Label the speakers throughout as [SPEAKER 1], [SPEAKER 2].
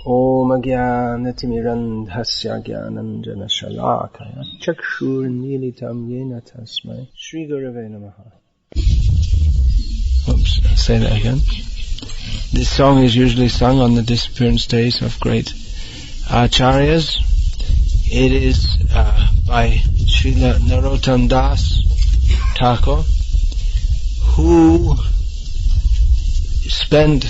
[SPEAKER 1] Om Ajnanatirandhasya Jnananjana Shalakaya Chakshurnilitam Yena Tasmai Shri Gurave Namaha. Oops, I'll say that again. This song is usually sung on the disappearance days of great acharyas. It is by Srila Narottam Das Thakur, who spent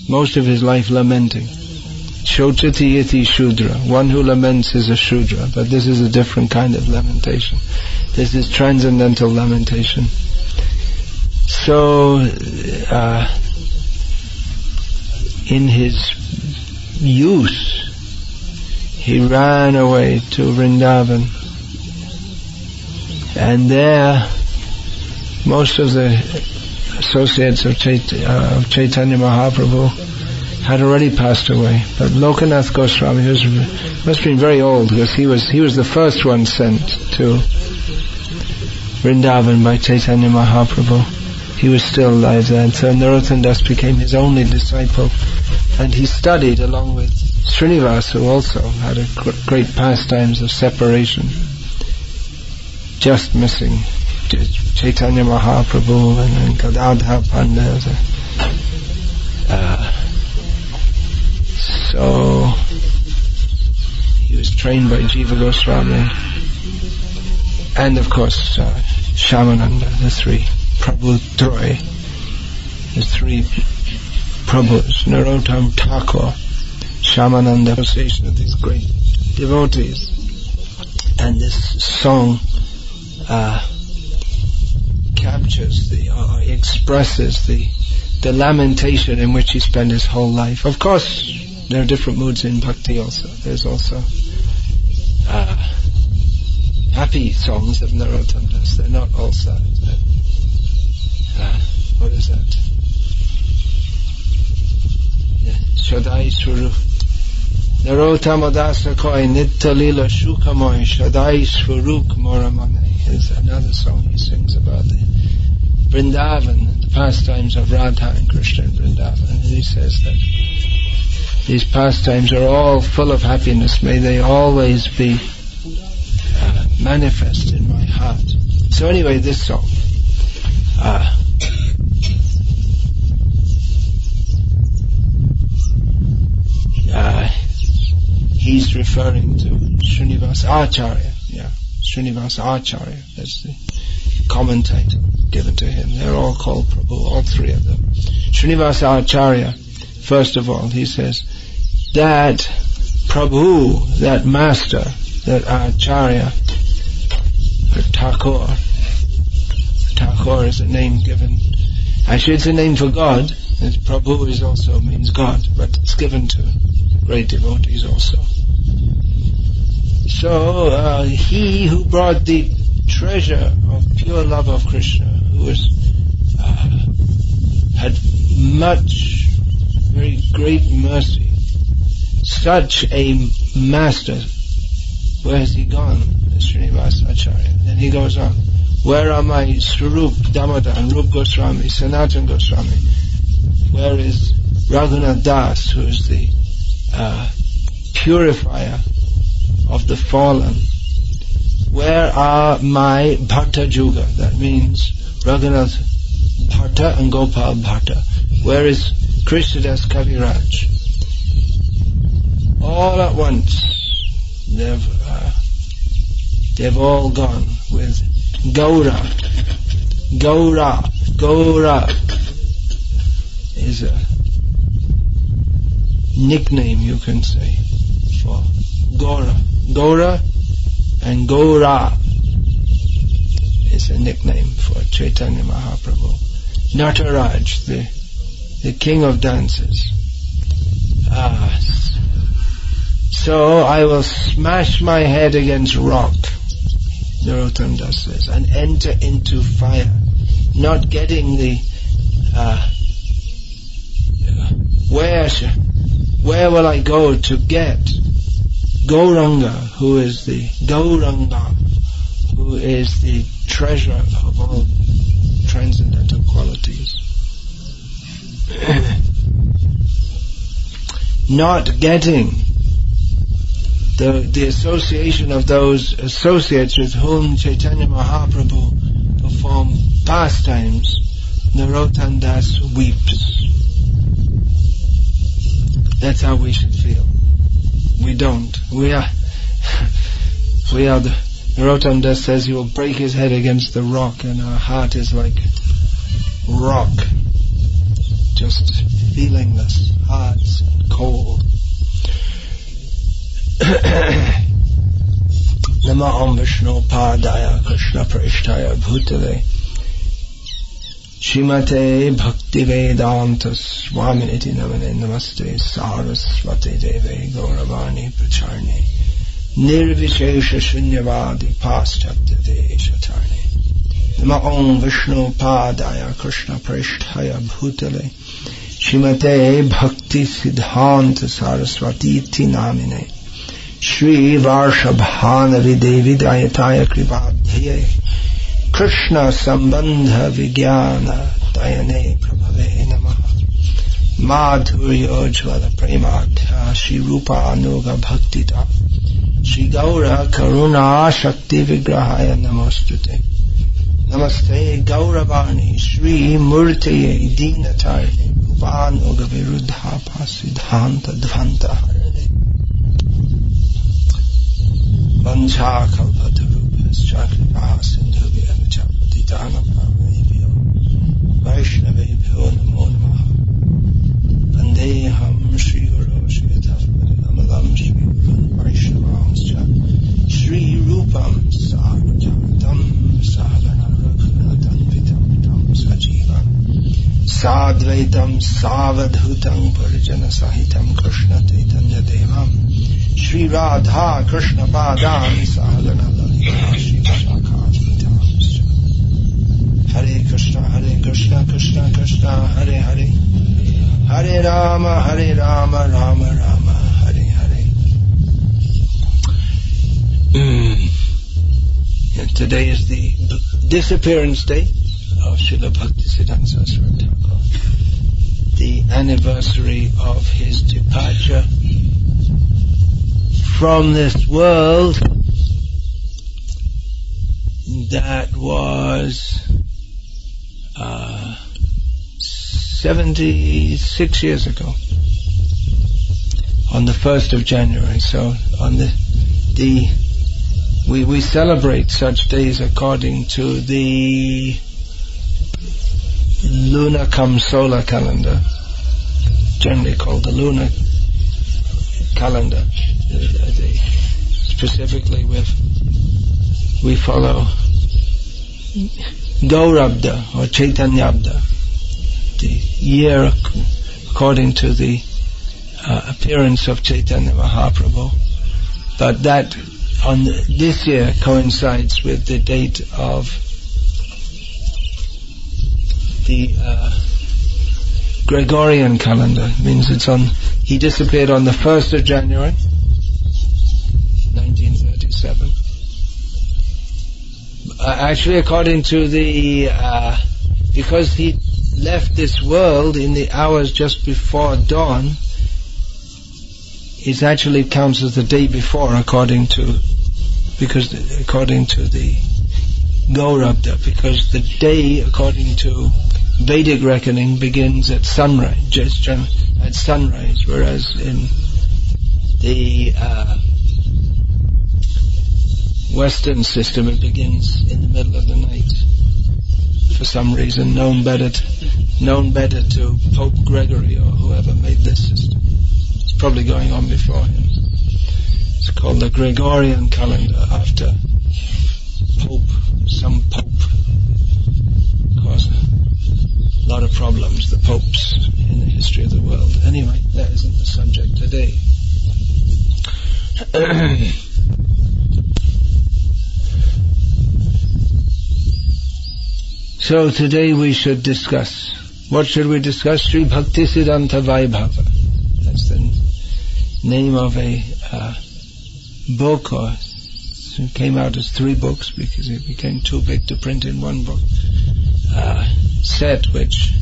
[SPEAKER 1] most of his life lamenting. Shochati iti Shudra. One who laments is a Shudra, but this is a different kind of lamentation. This is transcendental lamentation. So, in his youth, he ran away to Vrindavan, and there most of the associates of Chaitanya Mahaprabhu had already passed away. But Lokanath Goswami, who must have been very old, because he was the first one sent to Vrindavan by Chaitanya Mahaprabhu. He was still alive then. So Narottam Das became his only disciple, and he studied along with Srinivas, who also had a great pastimes of separation, just missing Chaitanya Mahaprabhu and Gadadhar Pandya. So he was trained by Jiva Goswami, and of course Shyamananda, the three Prabhu Troy, the three Prabhus, Narottam Thakur, Shyamananda, association of these great devotees. And this song captures expresses the lamentation in which he spent his whole life. Of course, there are different moods in bhakti also. There's also happy songs of Narottam Das. They're not all sad. What is that? Shadai Swarup. Narottam Dasa Koi Nittalila Shukamoy Shadai Swarup Moramane is another song he sings about the Vrindavan, the pastimes of Radha and Krishna in Vrindavan. And he says that these pastimes are all full of happiness. May they always be manifest in my heart. So anyway, this song. He's referring to Srinivas Acharya. Yeah, Srinivas Acharya. That's the commentator given to him. They're all called Prabhu, all three of them. Srinivas Acharya, first of all, he says that Prabhu, that master, that Acharya, or Thakur is a name given. Actually, it's a name for God. And Prabhu is also means God, but it's given to great devotees also. So he who brought the treasure of pure love of Krishna, who had much, very great mercy, such a master, where has he gone? Srinivasa Acharya. Then he goes on, where are my Swarup Damodar and Rup Goswami, Sanatan Goswami? Where is Raghunath Das, who is the purifier of the fallen? Where are my Bhatta Juga? That means Raghunath Bhatta and Gopal Bhatta. Where is Krishnadas Kaviraj? All at once, they've all gone with Gaura. Gaura is a nickname, you can say, for Gaura. Gaura and Gaura is a nickname for Chaitanya Mahaprabhu. Nataraj, the king of dances. So I will smash my head against rock, Narottam Das says, and enter into fire, not getting the where will I go to get Gauranga, who is the treasure of all transcendental qualities. not getting the association of those associates with whom Chaitanya Mahaprabhu performed pastimes, Narottam Das weeps. That's how we should feel. We don't. We are the Narottam Das says he will break his head against the rock, and our heart is like rock, just feelingless, hard, cold. Nama Om Vishnu Padaya Krishna Prasthaya Bhutale Shrimate Bhaktivedanta Swami Niti Namane Namaste Saraswati Deve Gauravani Pracharne Nirvishesha Shunyavadi Paschatya Deshatarne Nama Om Vishnu Padaya Krishna Prasthaya Bhutale Shrimate Bhaktisiddhanta Saraswati Iti Namine Shri Varshabhanavi Devi Dayataya Kripabhye Krishna Sambandha Vigyana Dayane Prabhave Namaha Madhurya Jvala Premadha Shri Rupa Anuga Bhaktita Shri Gaura Karuna Shakti Vigrahaya Namostute Namaste Gauravani Shri Murtaye Dinatarne Rupanuga Virudha Pasidhanta Dvanta Harane Vancha Kalpatarupas Chakripa Sindhubhya Vichapatitana Bhavevyo Vaishnavebhyo Namo Namaha Vandeham Shri Guru Shri Amalam Shri Guru Vaishnavamscha Shri Rupam Sarvajatam Sadhana Raghunatam Vitam Tam Sajivam Sadvaitam Savadhutam Parijana Sahitam Krishna Chaitanya Devam Shri Radha Krishna Padam Sadhana Lalita Shri Shakadvitam Hare Krishna Krishna Krishna Hare Hare Hare Rama Rama Rama Hare Hare. And today is the disappearance day of Srila Bhaktisiddhanta Saraswati Thakur, the anniversary of his departure from this world. That was 76 years ago, on the 1st of January. So on we celebrate such days according to the lunar cum solar calendar, generally called the lunar calendar. Specifically we follow Gaurabda or Chaitanyabda, the year according to the appearance of Chaitanya Mahaprabhu. But that on this year coincides with the date of the Gregorian calendar. It means he disappeared on the 1st of January 1937. Actually, according to the because he left this world in the hours just before dawn, it actually counts as the day before, according to the Gaurabda, because the day, according to Vedic reckoning, begins at sunrise, just at sunrise, whereas in the Western system it begins in the middle of the night. For some reason, known better to Pope Gregory or whoever made this system. It's probably going on before him. It's called the Gregorian calendar, after some pope. Caused a lot of problems, the popes in the history of the world. Anyway, that isn't the subject today. So today we should discuss. What should we discuss? Sri Bhaktisiddhanta Vaibhava. That's the name of a book, or it came out as 3 books because it became too big to print in one book. Set which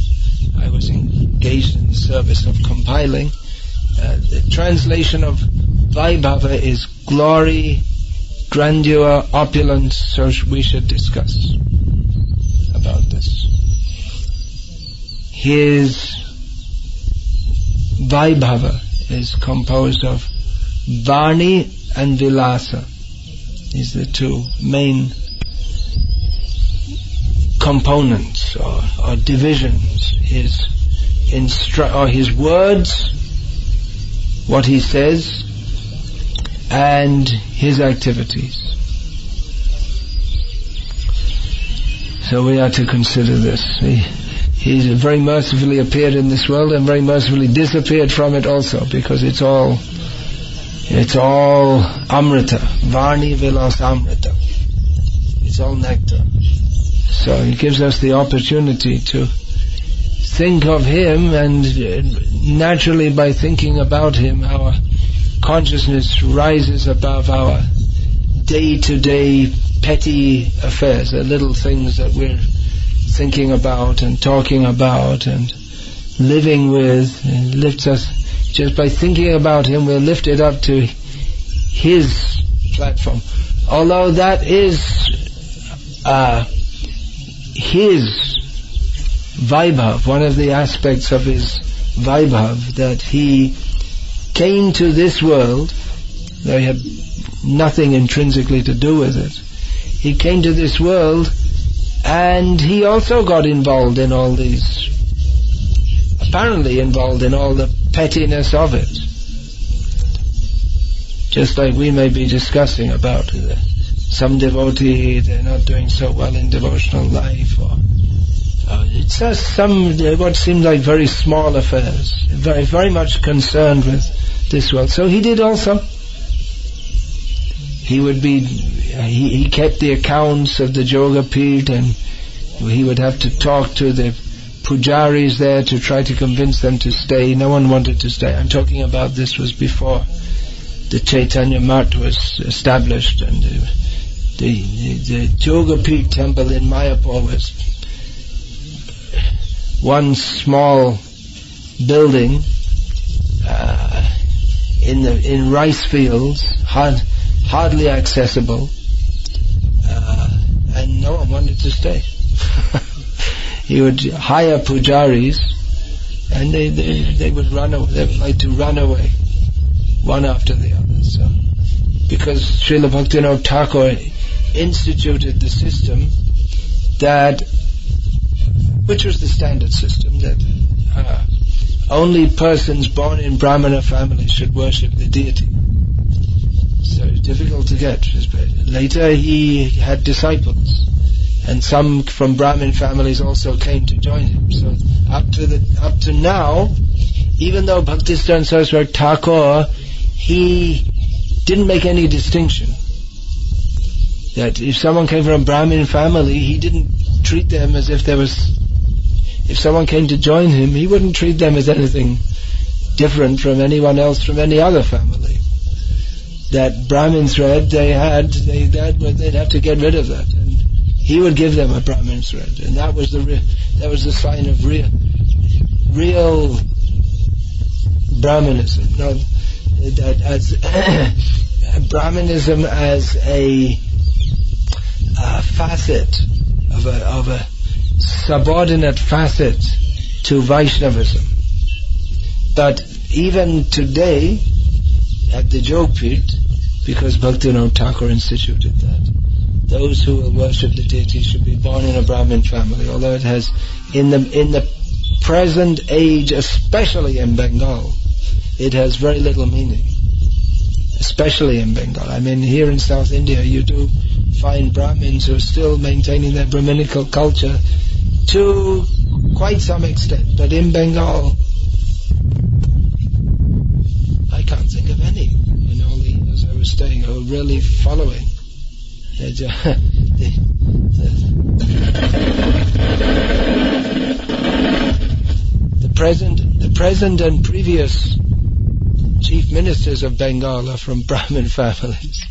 [SPEAKER 1] I was engaged in the service of compiling. The translation of Vaibhava is glory, grandeur, opulence, so we should discuss about this. His Vaibhava is composed of Varni and Vilasa. These are the two main components or divisions. His words, what he says, and his activities. So we are to consider this. He very mercifully appeared in this world and very mercifully disappeared from it also, because it's all Amrita, Varni Vilas Amrita. It's all nectar. So he gives us the opportunity to think of him, and naturally by thinking about him, our consciousness rises above our day-to-day petty affairs, the little things that we're thinking about and talking about and living with. It lifts us, just by thinking about him, we're lifted up to his platform. Although that is his Vaibhav, one of the aspects of his Vaibhav, that he came to this world, though he had nothing intrinsically to do with it. He came to this world and he also got involved in all these, apparently involved in all the pettiness of it. Just like we may be discussing about some devotee, they're not doing so well in devotional life, or it's just some what seemed like very small affairs, very, very much concerned with this world. So he did also. He kept the accounts of the Yoga Pit, and he would have to talk to the pujaris there to try to convince them to stay. No one wanted to stay. I'm talking about this was before the Chaitanya Math was established, and the Yoga Pit temple in Mayapur was one small building in rice fields, hardly accessible, and no one wanted to stay. He would hire pujaris, and they would run away. They would like to run away, one after the other. So, because Srila Bhaktivinoda Thakur instituted the system which was the standard system, that only persons born in Brahmana families should worship the deity. So it's difficult to get. Later he had disciples, and some from Brahmin families also came to join him. So up to now, even though Bhaktisiddhanta Saraswati Thakur, he didn't make any distinction. That if someone came from a Brahmin family, he didn't treat them as if if someone came to join him, he wouldn't treat them as anything different from anyone else from any other family. That Brahmin thread they'd have to get rid of that, and he would give them a Brahmin thread, and that was the sign of real Brahmanism. No, that as Brahmanism as a facet of a subordinate facet to Vaishnavism. But even today, at the Yoga Pit, because Bhaktivinoda Thakur instituted that, those who will worship the deity should be born in a Brahmin family, although it has, in the present age, especially in Bengal, it has very little meaning. Especially in Bengal. I mean, here in South India, you do find Brahmins who are still maintaining their Brahminical culture to quite some extent. But in Bengal, I can't think of any, as I was saying, who are really following. The present and previous chief ministers of Bengal are from Brahmin families.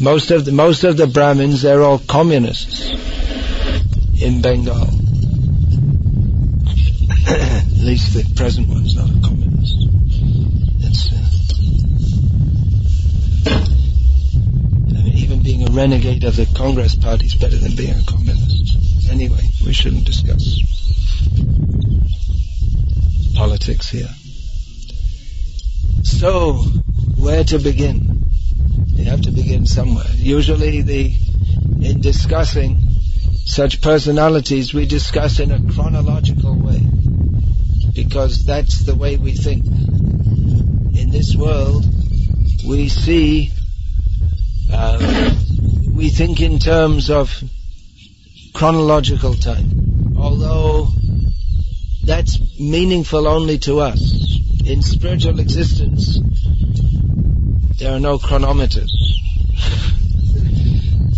[SPEAKER 1] Most of the Brahmins, they're all communists in Bengal. At least the present one's not a communist. renegade of the Congress Party is better than being a communist. Anyway, we shouldn't discuss politics here. So, where to begin? You have to begin somewhere. Usually in discussing such personalities, we discuss in a chronological way, because that's the way we think. In this world, we think in terms of chronological time, although that's meaningful only to us. In spiritual existence, there are no chronometers.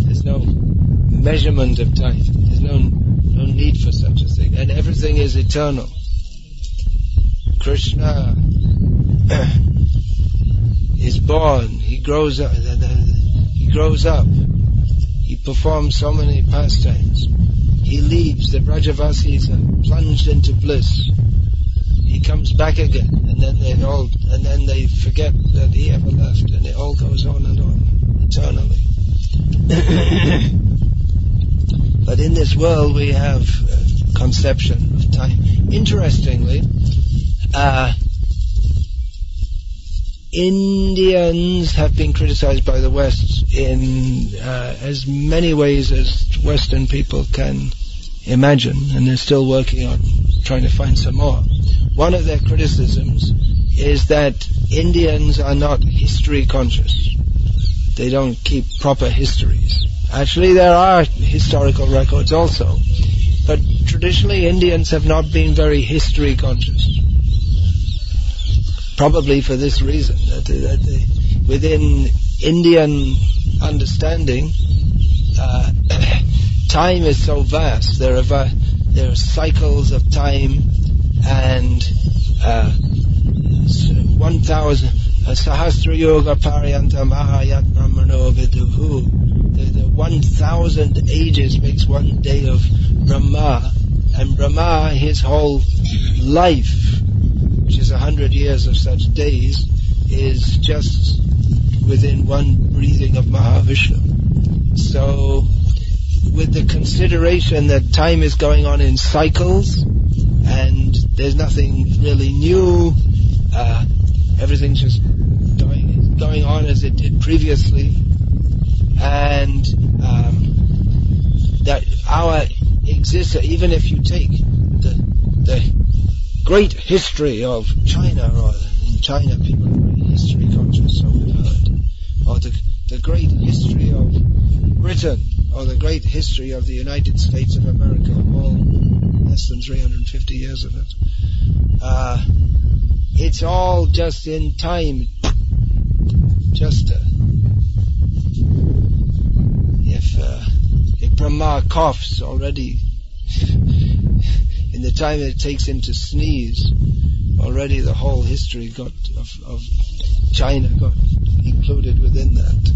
[SPEAKER 1] There's no measurement of time. There's no need for such a thing. And everything is eternal. Krishna is born. He grows up. He performs so many pastimes. He leaves. The Brajavasis are plunged into bliss. He comes back again, and then they forget that he ever left, and it all goes on and on eternally. But in this world we have a conception of time. Interestingly, Indians have been criticized by the West in as many ways as Western people can imagine, and they're still working on trying to find some more. One of their criticisms is that Indians are not history conscious. They don't keep proper histories. Actually, there are historical records also, but traditionally Indians have not been very history conscious. Probably for this reason, that within Indian understanding, time is so vast. There are cycles of time, and 1,000 Sahasra Yoga Pariyanta Mahayat Brahmano Viduhu. The 1,000 ages makes one day of Brahma, and Brahma, his whole life, which is 100 years of such days, is just within one breathing of Mahavishnu. So, with the consideration that time is going on in cycles, and there's nothing really new, everything's just going on as it did previously, and that our existence, even if you take the great history of China, or in China people are very history conscious, so we've heard, or the great history of Britain, or the great history of the United States of America, all less than 350 years of it. It's all just in time. Just if Brahma coughs already, in the time that it takes him to sneeze, already the whole history of China got included within that.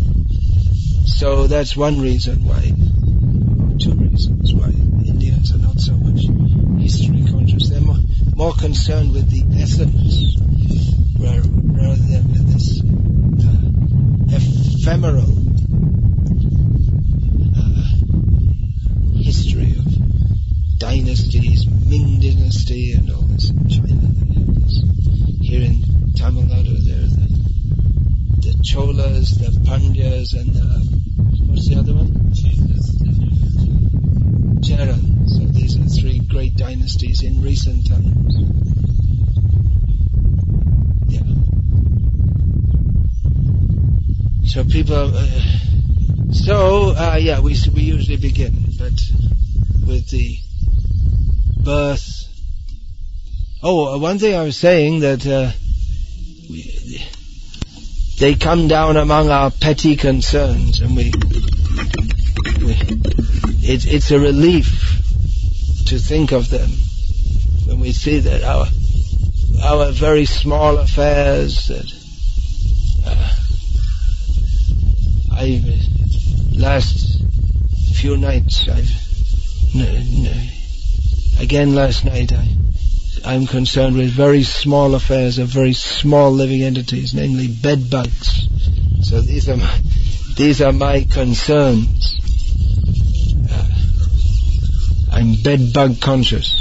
[SPEAKER 1] So that's one reason why, or two reasons why Indians are not so much history conscious. They're more concerned with the essence rather than with this ephemeral history of dynasties, Ming dynasty and all this in China. They have this. Here in Tamil Nadu there are the Cholas, the Pandyas, and what's the other one? Cheran. So these are three great dynasties in recent times. Yeah. So people. We usually begin, but with the birth. One thing I was saying that they come down among our petty concerns, and it's a relief to think of them when we see that our very small affairs that last few nights again last night I'm concerned with very small affairs of very small living entities, namely bed bugs. So these are These are my concerns. I'm bedbug conscious.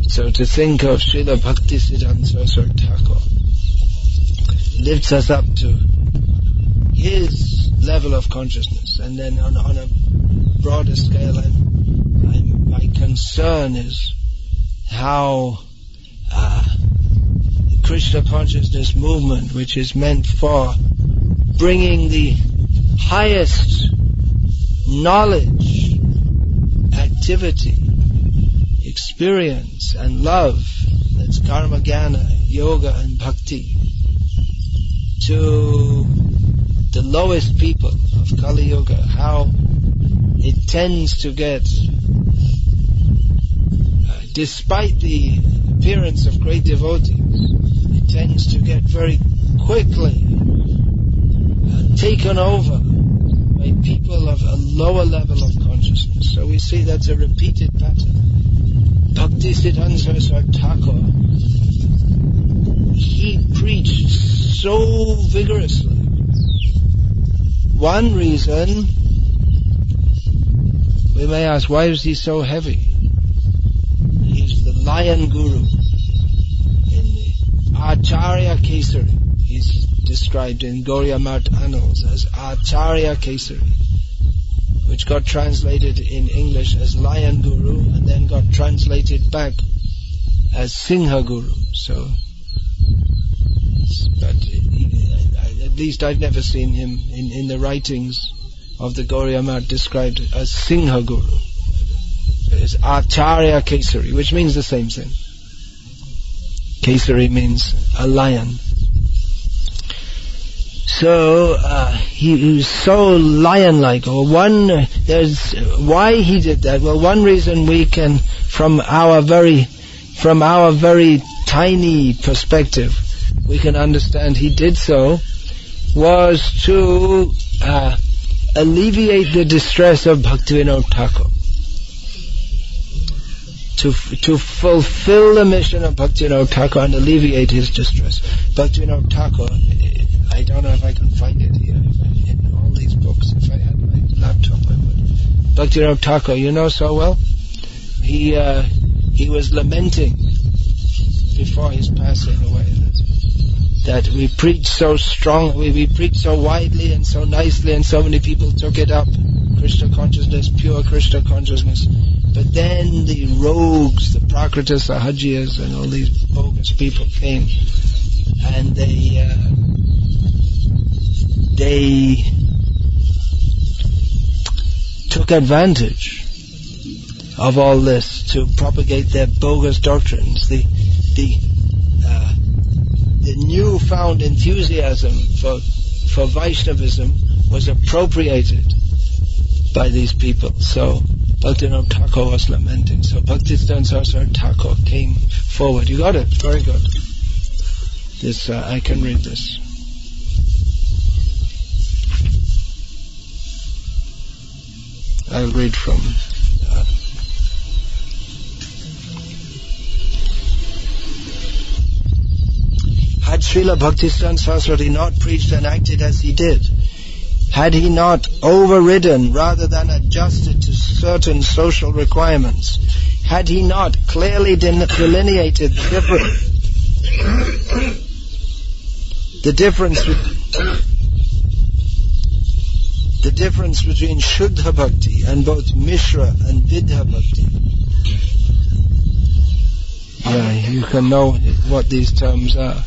[SPEAKER 1] So to think of Srila Bhaktisiddhanta Saraswati Thakur lifts us up to his level of consciousness, and then on a broader scale, my concern is how the Krishna consciousness movement, which is meant for bringing the highest knowledge, activity, experience and love, that's karma, jnana, yoga and bhakti, to the lowest people of Kali Yuga, how it tends to get, despite the appearance of great devotees, it tends to get very quickly taken over by people of a lower level of consciousness. So we see that's a repeated pattern. Bhaktisiddhanta Saraswati Thakur, he preached so vigorously. One reason, we may ask, why is he so heavy? He's the lion guru. In the Acharya Kesari, he's described in Gauriya Math Annals as Acharya Kesari, which got translated in English as Lion Guru and then got translated back as Singha Guru. So, but at least I've never seen him in the writings of the Gauriya Math described as Singha Guru. It's Acharya Kesari, which means the same thing. Kesari means a lion. So he was so lion-like. Why he did that? Well, one reason we can, from our very tiny perspective, we can understand he did so, was to alleviate the distress of Bhaktivinoda Thakur. To fulfill the mission of Bhaktivinoda Thakur and alleviate his distress. Bhaktivinoda Thakur, I don't know if I can find it here in all these books. If I had my laptop, I would. Bhaktivinoda Thakur, you know so well. He was lamenting before his passing away that we preached so strongly, we preached so widely and so nicely, and so many people took it up. Krishna consciousness, pure Krishna consciousness. But then the rogues, the Prakrita Sahajiyas and all these bogus people came, and they took advantage of all this to propagate their bogus doctrines. The newfound enthusiasm for Vaishnavism was appropriated by these people. So Bhaktivinoda Thakur was lamenting. So Bhaktisiddhanta Saraswati Thakur came forward. You got it? Very good. This I can read this. I'll read from had Srila Bhaktisiddhanta Saraswati not preached and acted as he did, had he not overridden rather than adjusted to certain social requirements, had he not clearly delineated the difference between Shuddha Bhakti and both Mishra and Vidha Bhakti. Yeah, you can know what these terms are.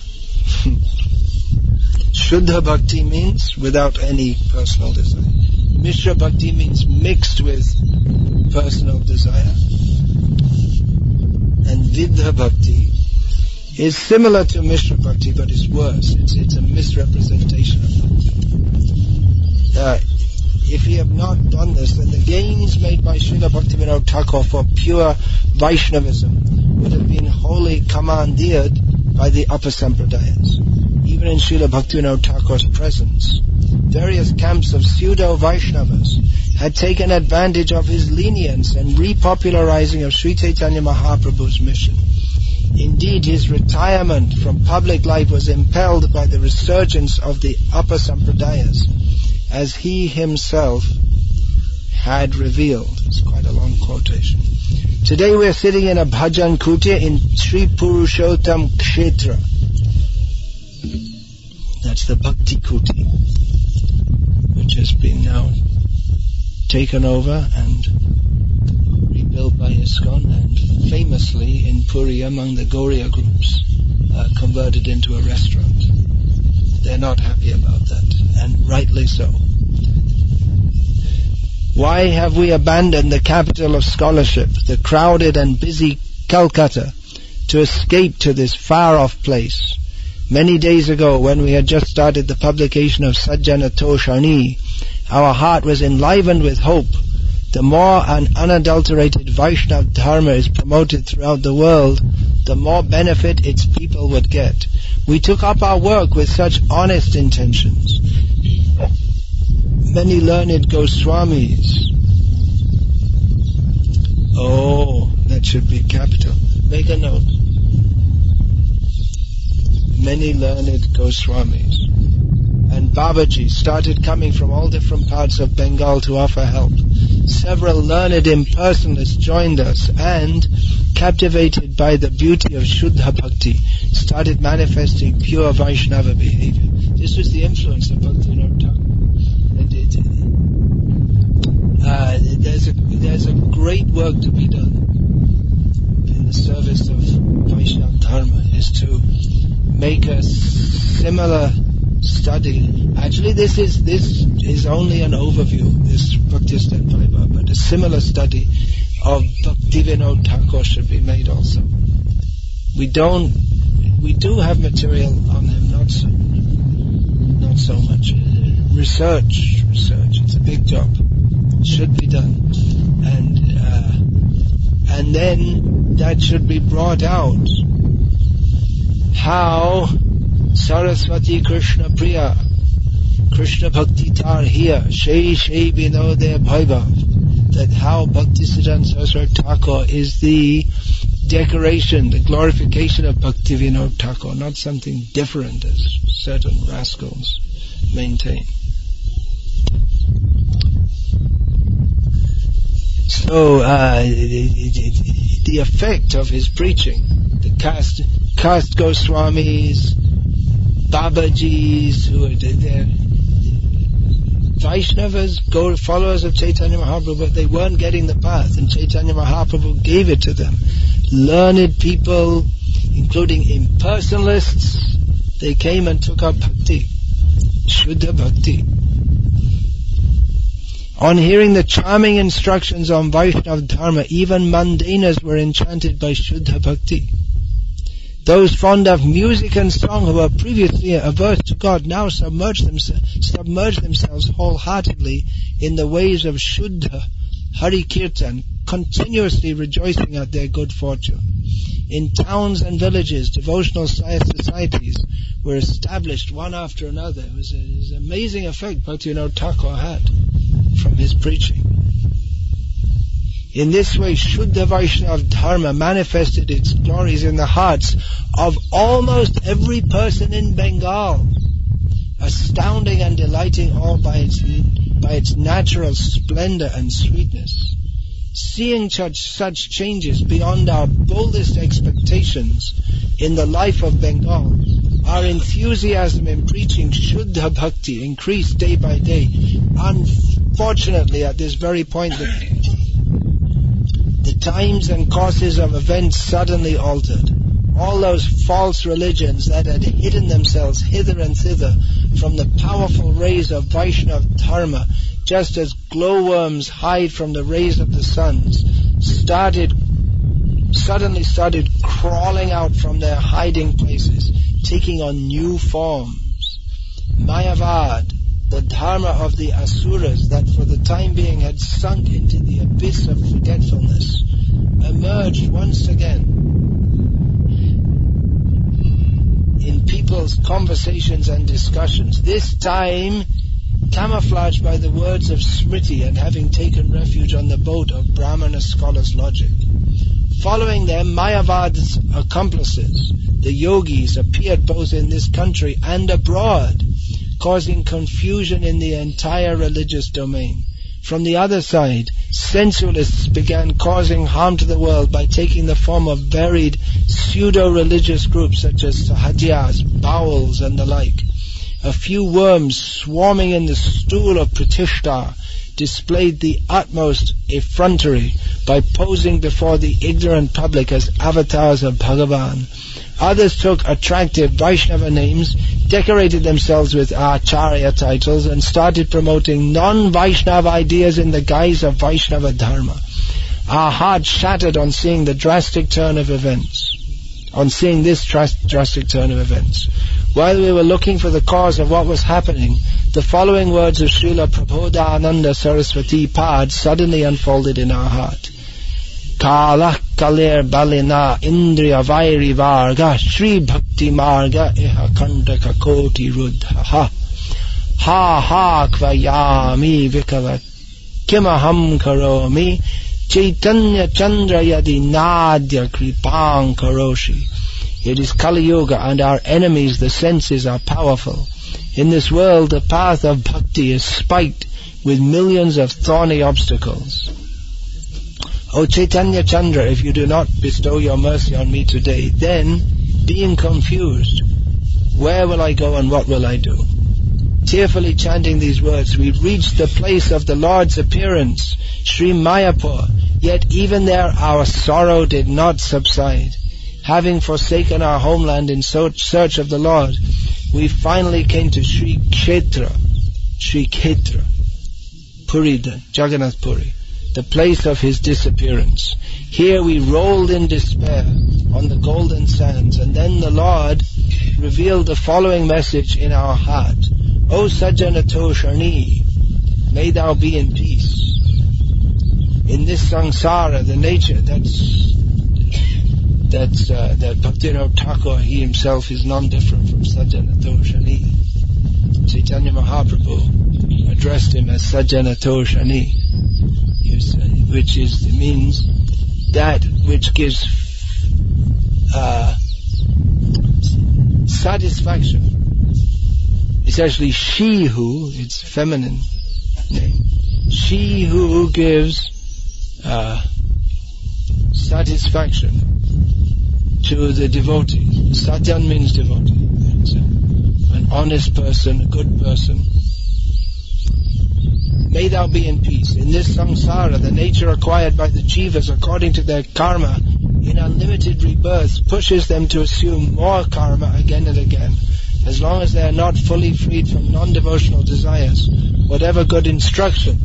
[SPEAKER 1] Shuddha Bhakti means without any personal desire. Mishra Bhakti means mixed with personal desire. And Vidha Bhakti is similar to Mishra Bhakti, but it's worse. It's a misrepresentation of Bhakti. If we have not done this, then the gains made by Srila Bhaktivinoda Thakur for pure Vaishnavism would have been wholly commandeered by the upper Sampradayas. Even in Srila Bhaktivinoda Thakur's presence, various camps of pseudo-Vaishnavas had taken advantage of his lenience and repopularizing of Sri Chaitanya Mahaprabhu's mission. Indeed, his retirement from public life was impelled by the resurgence of the upper sampradayas, as he himself had revealed. It's quite a long quotation. Today we are sitting in a bhajan kutir in Sri Purushottam Kshetra. That's the Bhakti Kuti, which has been now taken over and rebuilt by ISKCON, and famously in Puri among the Gauriya groups converted into a restaurant. They're not happy about that, and rightly so. Why have we abandoned the capital of scholarship, the crowded and busy Calcutta, to escape to this far-off place? Many days ago, when we had just started the publication of Sajjana Toshani, our heart was enlivened with hope. The more an unadulterated Vaishnava Dharma is promoted throughout the world, the more benefit its people would get. We took up our work with such honest intentions. Many learned Goswamis. Oh, that should be capital. Make a note. Many learned Goswamis and Babaji started coming from all different parts of Bengal to offer help. Several learned impersonalists joined us and, captivated by the beauty of Shuddha Bhakti, started manifesting pure Vaishnava behavior. This was the influence of Bhaktivinoda Thakur. There's a great work to be done in the service of Vaishnava Dharma, is to make a similar study. Actually, this is only an overview, this Bhaktisiddhanta, but a similar study of Bhaktivinoda Thakur should be made also. We do have material on him, not so much. Research. It's a big job. It should be done, and then that should be brought out. How Saraswati Krishna Priya, Krishna Bhakti Tar here, Shei Vinode Bhaivav, that how Bhaktisiddhanta Saraswati Thakur is the decoration, the glorification of Bhaktivinoda Thakur, not something different as certain rascals maintain. So the effect of his preaching, the caste Goswamis, Babajis, who are they're Vaishnavas, followers of Chaitanya Mahaprabhu, but they weren't getting the path, and Chaitanya Mahaprabhu gave it to them. Learned people, including impersonalists, they came and took up bhakti, Shuddha Bhakti. On hearing the charming instructions on Vaishnava Dharma, even mundaners were enchanted by Shuddha Bhakti. Those fond of music and song who were previously averse to God now submerge themselves wholeheartedly in the waves of Shuddha Hari Kirtan, continuously rejoicing at their good fortune. In towns and villages, devotional societies were established one after another. It was an amazing effect Bhaktivinoda Thakur had from his preaching. In this way, Shuddha Vaishnava Dharma manifested its glories in the hearts of almost every person in Bengal, astounding and delighting all by its natural splendor and sweetness. Seeing such changes beyond our boldest expectations in the life of Bengal, our enthusiasm in preaching Shuddha Bhakti increased day by day. Unfortunately, at this very point, the times and courses of events suddenly altered. All those false religions that had hidden themselves hither and thither from the powerful rays of Vaishnava Dharma, just as glowworms hide from the rays of the suns, suddenly started crawling out from their hiding places, taking on new forms. Mayavad, the dharma of the asuras that for the time being had sunk into the abyss of forgetfulness, emerged once again in people's conversations and discussions, this time camouflaged by the words of Smriti and having taken refuge on the boat of Brahmana scholars' logic. Following them, Mayavad's accomplices, the yogis, appeared both in this country and abroad, causing confusion in the entire religious domain. From the other side, sensualists began causing harm to the world by taking the form of varied pseudo-religious groups such as sahajas, bowels, and the like. A few worms swarming in the stool of Pratishta displayed the utmost effrontery by posing before the ignorant public as avatars of Bhagavan. Others took attractive Vaishnava names, decorated themselves with Acharya titles, and started promoting non-Vaishnava ideas in the guise of Vaishnava Dharma. Our hearts shattered on seeing the drastic turn of events. While we were looking for the cause of what was happening, the following words of Srila Prabodhananda Saraswati Pad suddenly unfolded in our heart. Kala kaler balina indriya vairi varga Shri Bhakti marga iha kantaka koti ruddha ha kvayami vikava kimaham karomi Chaitanya Chandra yadi nadya kripang karoshi. It is Kali Yuga, and our enemies, the senses, are powerful. In this world, the path of bhakti is spiked with millions of thorny obstacles. O Chaitanya Chandra, if you do not bestow your mercy on me today, then, being confused, where will I go and what will I do? Tearfully chanting these words, we reached the place of the Lord's appearance, Sri Mayapur, yet even there our sorrow did not subside. Having forsaken our homeland in search of the Lord, we finally came to Sri Kshetra, Puri, Jagannath Puri, the place of his disappearance. Here we rolled in despair on the golden sands, and then the Lord revealed the following message in our heart. O Sajjanato Sharni, may thou be in peace. In this samsara, the nature that Bhaktivinoda Thakur, he himself is non-different from Sajjanato Sharni. Chaitanya Mahaprabhu addressed him as Sajjanato Sharni, which means that which gives satisfaction. It's actually she who, it's feminine name, she who gives satisfaction to the devotee. Sajjan means devotee. So, an honest person, a good person. May thou be in peace. In this samsara, the nature acquired by the jivas according to their karma in unlimited rebirths pushes them to assume more karma again and again. As long as they are not fully freed from non-devotional desires, whatever good instruction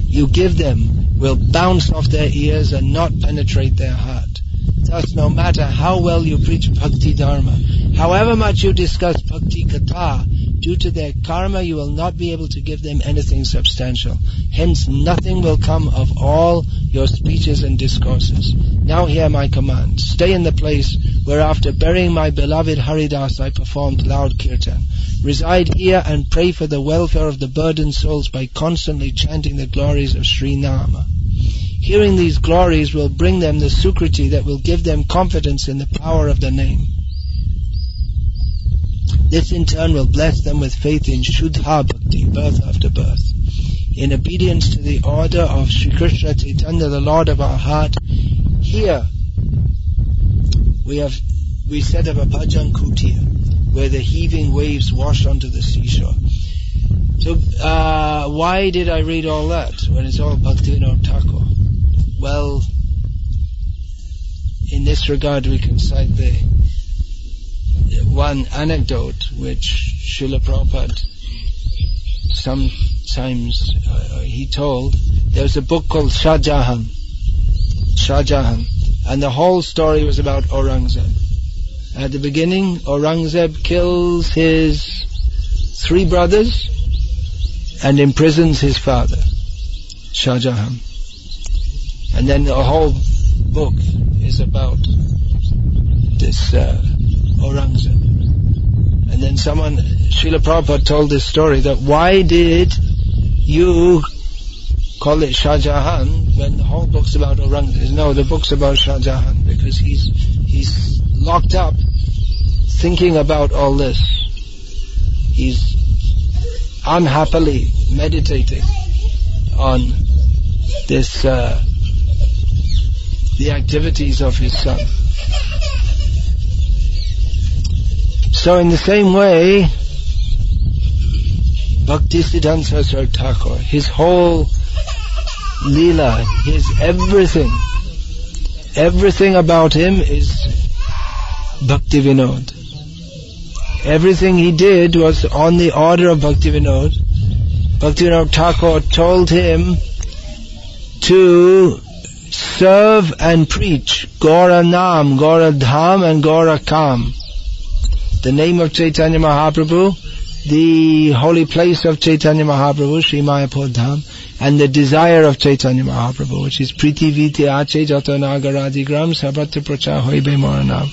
[SPEAKER 1] you give them will bounce off their ears and not penetrate their heart. Thus, no matter how well you preach Bhakti Dharma, however much you discuss Bhakti Katha, due to their karma you will not be able to give them anything substantial. Hence, nothing will come of all your speeches and discourses. Now hear my command. Stay in the place where after burying my beloved Haridas I performed loud kirtan. Reside here and pray for the welfare of the burdened souls by constantly chanting the glories of Sri Nama. Hearing these glories will bring them the sukriti that will give them confidence in the power of the name. This in turn will bless them with faith in Shuddha Bhakti, birth after birth. In obedience to the order of Sri Krishna Chaitanya, the Lord of our heart, here we set up a bhajan kutia, where the heaving waves wash onto the seashore. So, why did I read all that when it's all Bhaktivinoda Thakur? Well, in this regard we can cite the one anecdote which Srila Prabhupada sometimes he told. There was a book called Shah Jahan, and the whole story was about Aurangzeb. At the beginning, Aurangzeb kills his 3 brothers and imprisons his father, Shah Jahan. And then the whole book is about this Aurangzeb. And then Srila Prabhupada told this story, that why did you call it Shah Jahan when the whole book's about Aurangzeb. No, the book's about Shah Jahan because he's locked up thinking about all this. He's unhappily meditating on this, the activities of his son. So in the same way, Bhaktisiddhanta Saraswati Thakur, his whole Leela, his everything about him is Bhakti Vinod. Everything he did was on the order of Bhakti Vinod. Bhakti Vinod Thakur told him to serve and preach Gaura Nam, Gaura Dham and Gaura Kam. The name of Chaitanya Mahaprabhu, the holy place of Chaitanya Mahaprabhu, Sri Mayapur Dham, and the desire of Chaitanya Mahaprabhu, which is Priti Viti Ache Jato Nagaradi Gram Sabhatra Pracha Hoibe Moranam.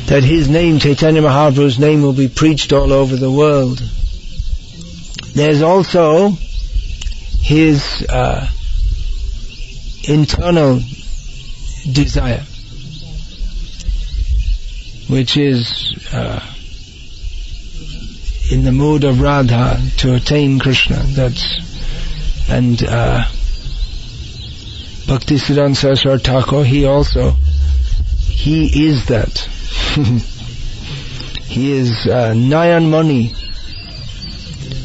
[SPEAKER 1] That his name, Chaitanya Mahaprabhu's name, will be preached all over the world. There's also his internal desire, which is in the mood of Radha to attain Krishna. And Bhaktisiddhanta Saraswati Thakur, he is that. He is Nayan Mani.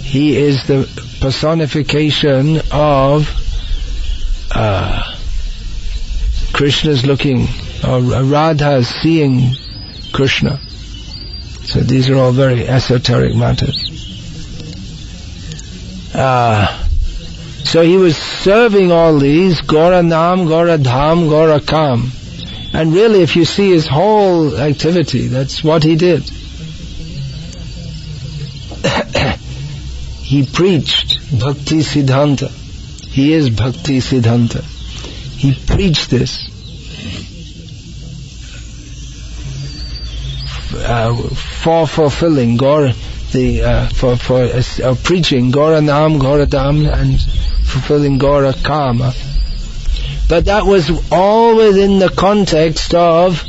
[SPEAKER 1] He is the personification of Krishna's looking, or Radha's seeing Krishna. So these are all very esoteric matters. So he was serving all these, Gaura Nam, Gaura Dham, Gaura Kam. And really, if you see his whole activity, that's what he did. He preached Bhaktisiddhanta. He is Bhaktisiddhanta. He preached this for fulfilling for preaching Gaura Nam, Gaura Dham, and fulfilling Gaura Kama. But that was all within the context of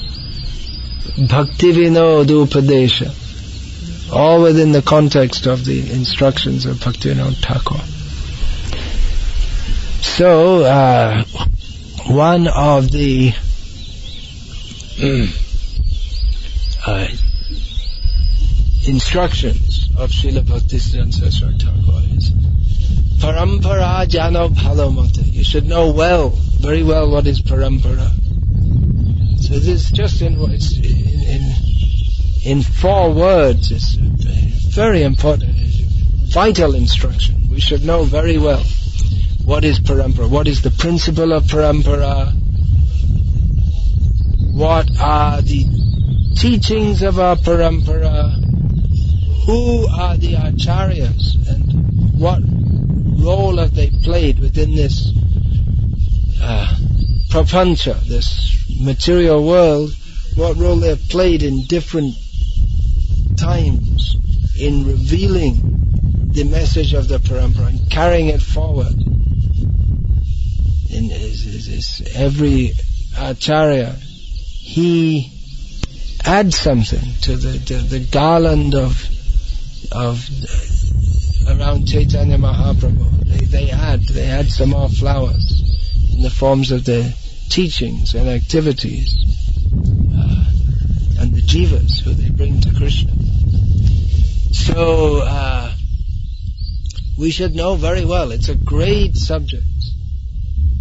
[SPEAKER 1] Bhakti Vinod Upadesha. All within the context of the instructions of Bhakti Vinod Thakur. So, one of the instructions of Srila Bhaktisiddhanta Saraswati Thakur is Parampara Jano Bhalomata. You should know very well what is Parampara. So this is just in 4 words. It's very important. It's vital instruction. We should know very well what is Parampara. What is the principle of Parampara? What are the teachings of our Parampara? Who are the acharyas and what role have they played within this prapancha, this material world? What role they have played in different times in revealing the message of the parampara and carrying it forward. In every acharya, he adds something to the garland of around Chaitanya Mahaprabhu. They add some more flowers in the forms of their teachings and activities and the jivas who they bring to Krishna. So we should know very well. It's a great subject.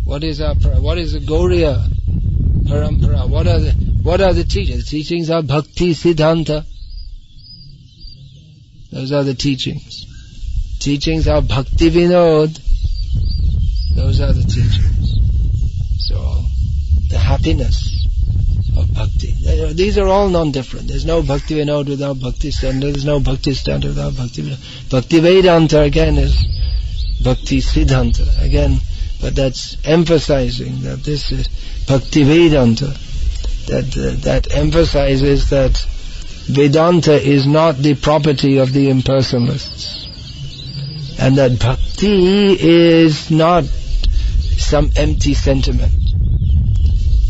[SPEAKER 1] What is the Gauriya Parampara? What are the teachings? The teachings are Bhaktisiddhanta. Those are the teachings. Teachings are Bhakti Vinod. Those are the teachings. So, the happiness of bhakti. These are all non-different. There's no Bhakti Vinod without Bhaktisiddhanta. There's no Bhaktisiddhanta without Bhakti Vinod. Bhakti Vedanta again is Bhaktisiddhanta again, but that's emphasizing that this is Bhakti Vedanta. That emphasizes that Vedanta is not the property of the impersonalists. and that bhakti is not some empty sentiment.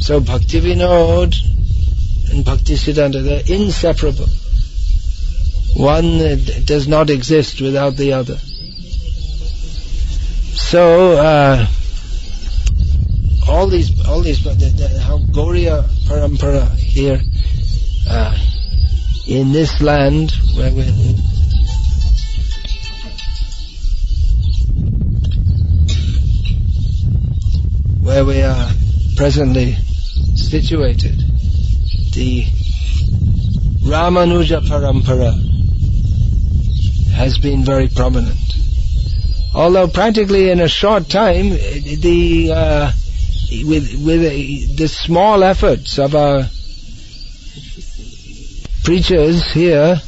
[SPEAKER 1] So Bhakti Vinod and Bhaktisiddhanta, they're inseparable. One does not exist without the other. So all these, how Gauriya Parampara here in this land where we are presently situated, the Ramanuja Parampara has been very prominent. Although practically in a short time, with the small efforts of our preachers here,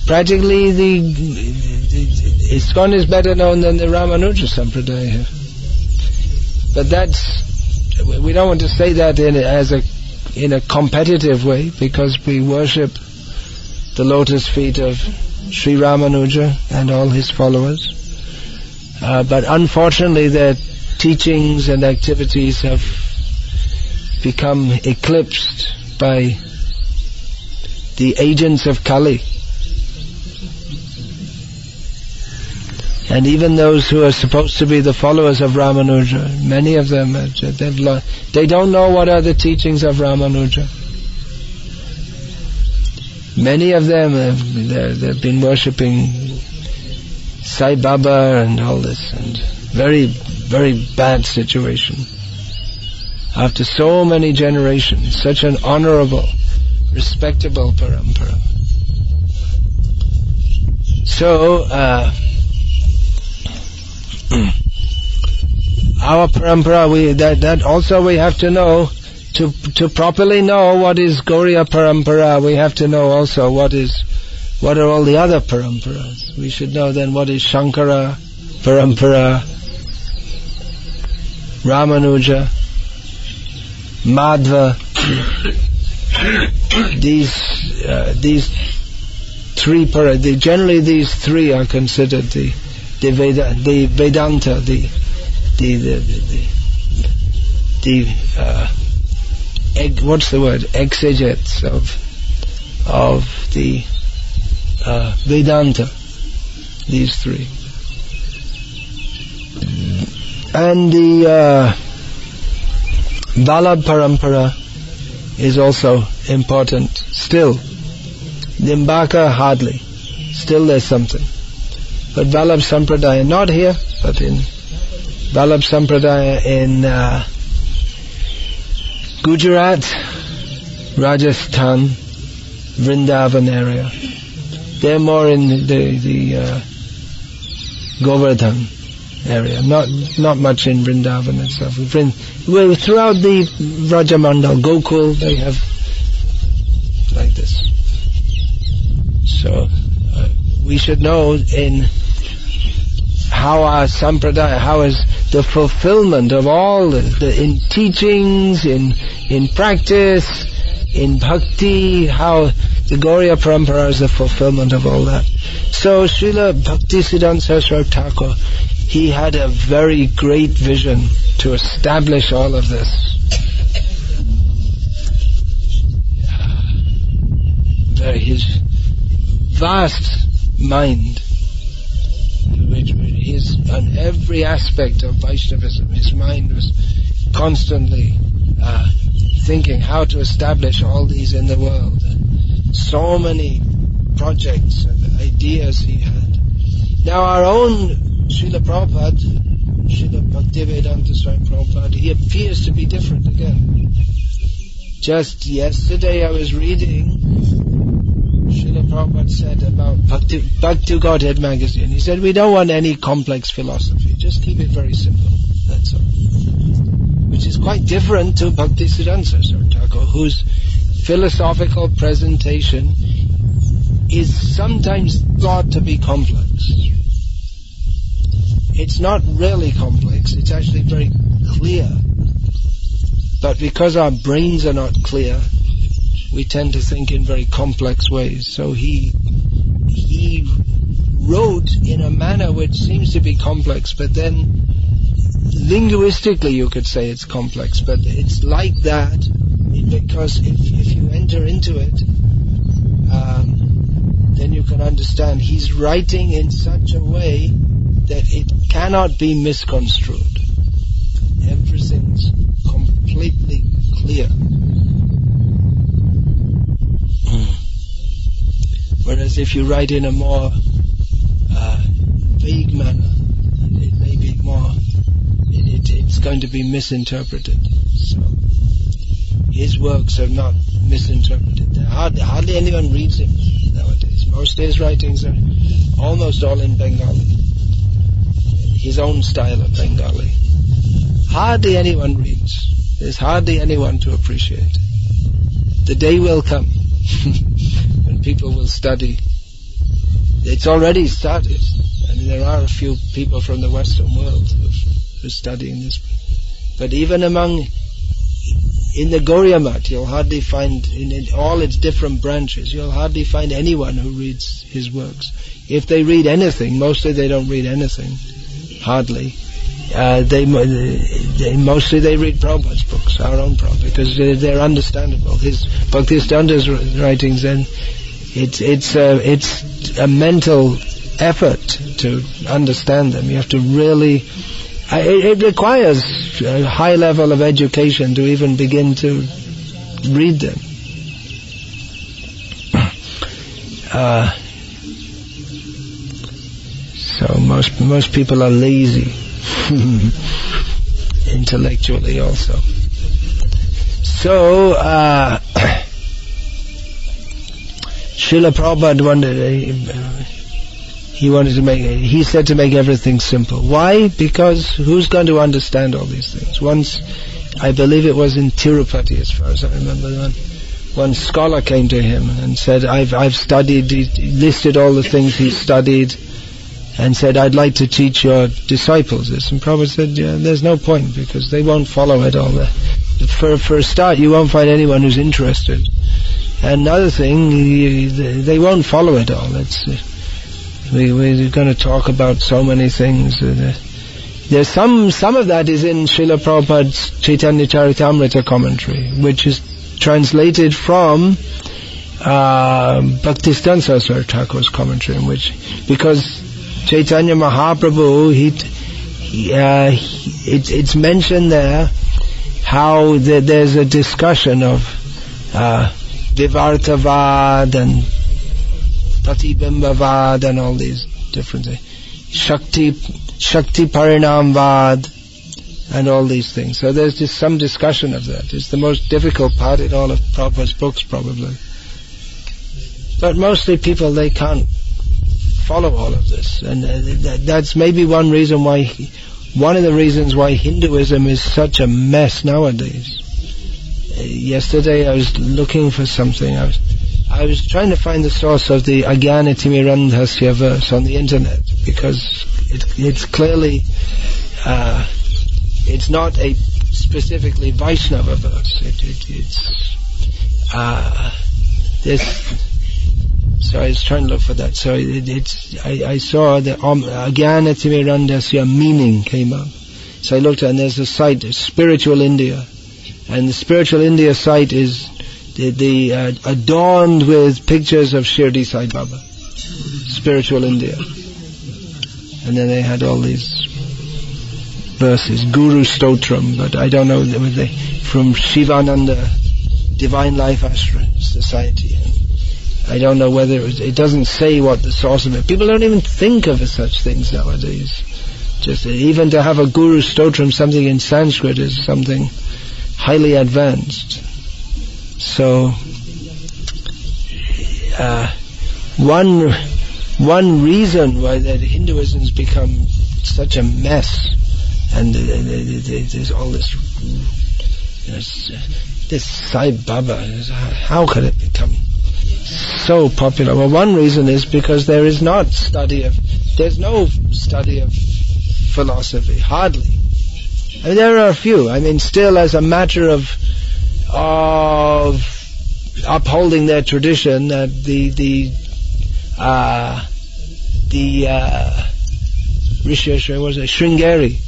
[SPEAKER 1] practically the ISKCON is better known than the Ramanuja Sampradaya here. But we don't want to say that in a competitive way, because we worship the lotus feet of Sri Ramanuja and all his followers. But unfortunately their teachings and activities have become eclipsed by the agents of Kali. And even those who are supposed to be the followers of Ramanuja, many of them, they don't know what are the teachings of Ramanuja. Many of them, they've been worshipping Sai Baba and all this, and very, very bad situation. After so many generations, such an honorable, respectable parampara. So, our parampara, that also we have to know, to properly know what is Gauriya Parampara, we have to know also what are all the other paramparas. We should know then what is Shankara Parampara, Ramanuja, Madhva. These three generally these three are considered the Vedanta, exegetes of the Vedanta, these three. And the Vallabh Parampara is also important still. Nimbaka hardly. Still there's something. But Vallabh Sampradaya, not here, but in Vallabh Sampradaya in Gujarat, Rajasthan, Vrindavan area. They're more in the Govardhan area, not much in Vrindavan itself. Well, throughout the Rajamandal, Gokul, they have like this. So we should know in how our sampradaya, how is the fulfillment of all in teachings, in practice, in bhakti, how the Gauriya Parampara is the fulfillment of all that. So Srila Bhaktisiddhanta Saraswati Thakur, he had a very great vision to establish all of this. His vast mind, on every aspect of Vaishnavism, his mind was constantly thinking how to establish all these in the world. So many projects and ideas he had. Now our own Srila Prabhupada, Srila Bhaktivedanta Swami Prabhupada, he appears to be different again. Just yesterday I was reading, Srila Prabhupada said about Back to Godhead magazine. He said, we don't want any complex philosophy. Just keep it very simple. That's all. Which is quite different to Bhaktisiddhanta Saraswati Thakur, whose philosophical presentation is sometimes thought to be complex. It's not really complex. It's actually very clear. But because our brains are not clear, we tend to think in very complex ways. So he wrote in a manner which seems to be complex, but then linguistically you could say it's complex, but it's like that because if you enter into it, then you can understand he's writing in such a way that it cannot be misconstrued. Everything's completely clear. Whereas if you write in a more vague manner, it may be more, it's going to be misinterpreted. So his works are not misinterpreted. Hardly anyone reads him nowadays. Most of his writings are almost all in Bengali, his own style of Bengali. Hardly anyone reads. There's hardly anyone to appreciate. The day will come when people will study. It's already started. I mean, there are a few people from the Western world who are studying this. But even in the Gauriya Math, you'll hardly find, in all its different branches, you'll hardly find anyone who reads his works. If they read anything, mostly they don't read anything. Hardly. They mostly read Prabhupada's books, our own Prabhupada, because they're understandable. His Bhaktisiddhanta's writings, then it's a mental effort to understand them. You have to really. It requires a high level of education to even begin to read them. So most people are lazy. Intellectually also. So Srila Prabhupada he said to make everything simple. Why? Because who's going to understand all these things? Once, I believe it was in Tirupati, as far as I remember, one scholar came to him and said, I've studied, he listed all the things he studied, and said, I'd like to teach your disciples this. And Prabhupada said, yeah, there's no point, because they won't follow it all. For a start, you won't find anyone who's interested. And another thing, they won't follow it all. We're going to talk about so many things. There's some of that is in Srila Prabhupada's Chaitanya Charitamrita commentary, which is translated from Bhaktisiddhanta Saraswati Thakur's commentary, in which, because Chaitanya Mahaprabhu, it's mentioned there how there's a discussion of Vivartavad and Pratibhimbavad and all these different things. Shakti Parinamvad and all these things. So there's just some discussion of that. It's the most difficult part in all of Prabhupada's books, probably. But mostly people, they can't follow all of this. And that's maybe one of the reasons why Hinduism is such a mess nowadays. Yesterday I was looking for something. I was trying to find the source of the Ajnanatimirandhasya verse on the internet, because it's clearly it's not a specifically Vaishnava verse. So I was trying to look for that. So I saw the Ajnanatimirandhasya meaning came up. So I looked and there's a site, Spiritual India, and the Spiritual India site is adorned with pictures of Shirdi Sai Baba, Spiritual India. And then they had all these verses, Guru Stotram, but I don't know, were they from Shivananda Divine Life Ashram Society. And I don't know whether it doesn't say what the source of it. People don't even think of such things nowadays. Just even to have a Guru Stotram, something in Sanskrit, is something highly advanced. So, one reason why that Hinduism has become such a mess, and there's all this Sai Baba, how could it become so popular? Well, one reason is because there's no study of philosophy, hardly. I mean, there are a few. I mean, still as a matter of upholding their tradition, that the Sringeri.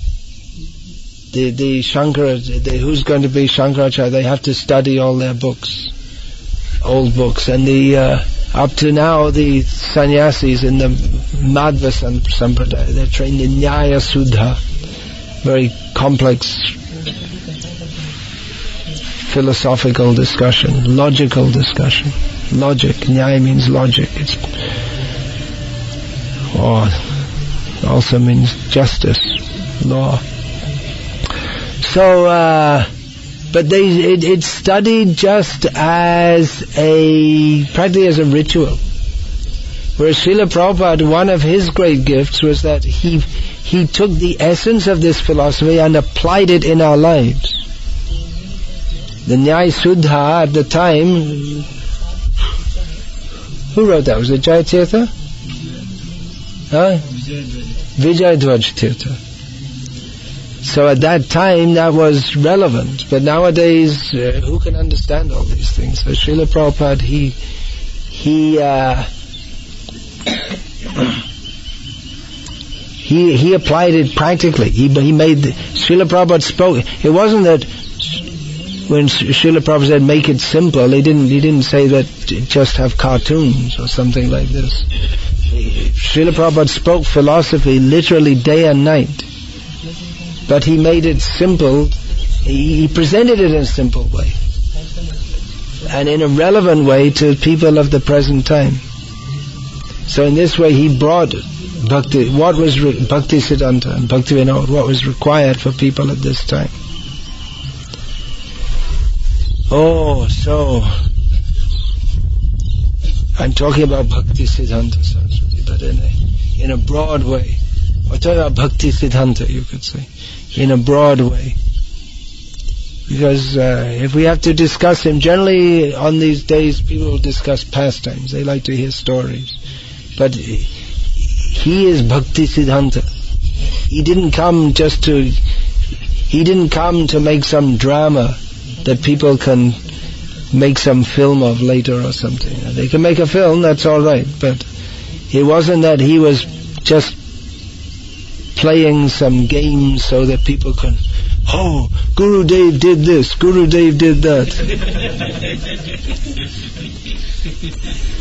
[SPEAKER 1] The Shankara, who's going to be Shankaracharya, they have to study all their books, old books, and up to now the sannyasis in the Madhva Sampradaya, they're trained in Nyaya Suddha, very complex philosophical discussion, logical discussion. Logic, Nyaya means logic. Also means justice, law. So, but it's studied just practically as a ritual. Whereas Srila Prabhupada, one of his great gifts was that he took the essence of this philosophy and applied it in our lives. The Nyaya Suddha at the time, who wrote that? Was it Jayatirtha? Vijayadhvaj Tirtha. So at that time that was relevant, but nowadays who can understand all these things? So Srila Prabhupada, he applied it practically. He made Srila Prabhupada spoke. It wasn't that when Srila Prabhupada said make it simple, he didn't say that just have cartoons or something like this. Srila Prabhupada spoke philosophy literally day and night. But he made it simple. He presented it in a simple way, and in a relevant way to people of the present time. So in this way he brought Bhakti, what was Bhaktisiddhanta and Bhakti Vinod, what was required for people at this time. So I'm talking about Bhaktisiddhanta Saraswati, but in a broad way. We're talking about Bhaktisiddhanta, you could say, in a broad way. Because if we have to discuss him, generally on these days people will discuss pastimes. They like to hear stories. But he is Bhaktisiddhanta. He didn't come to make some drama that people can make some film of later or something. They can make a film, that's all right. But it wasn't that he was just playing some games so that people can, Guru Dev did this, Guru Dev did that.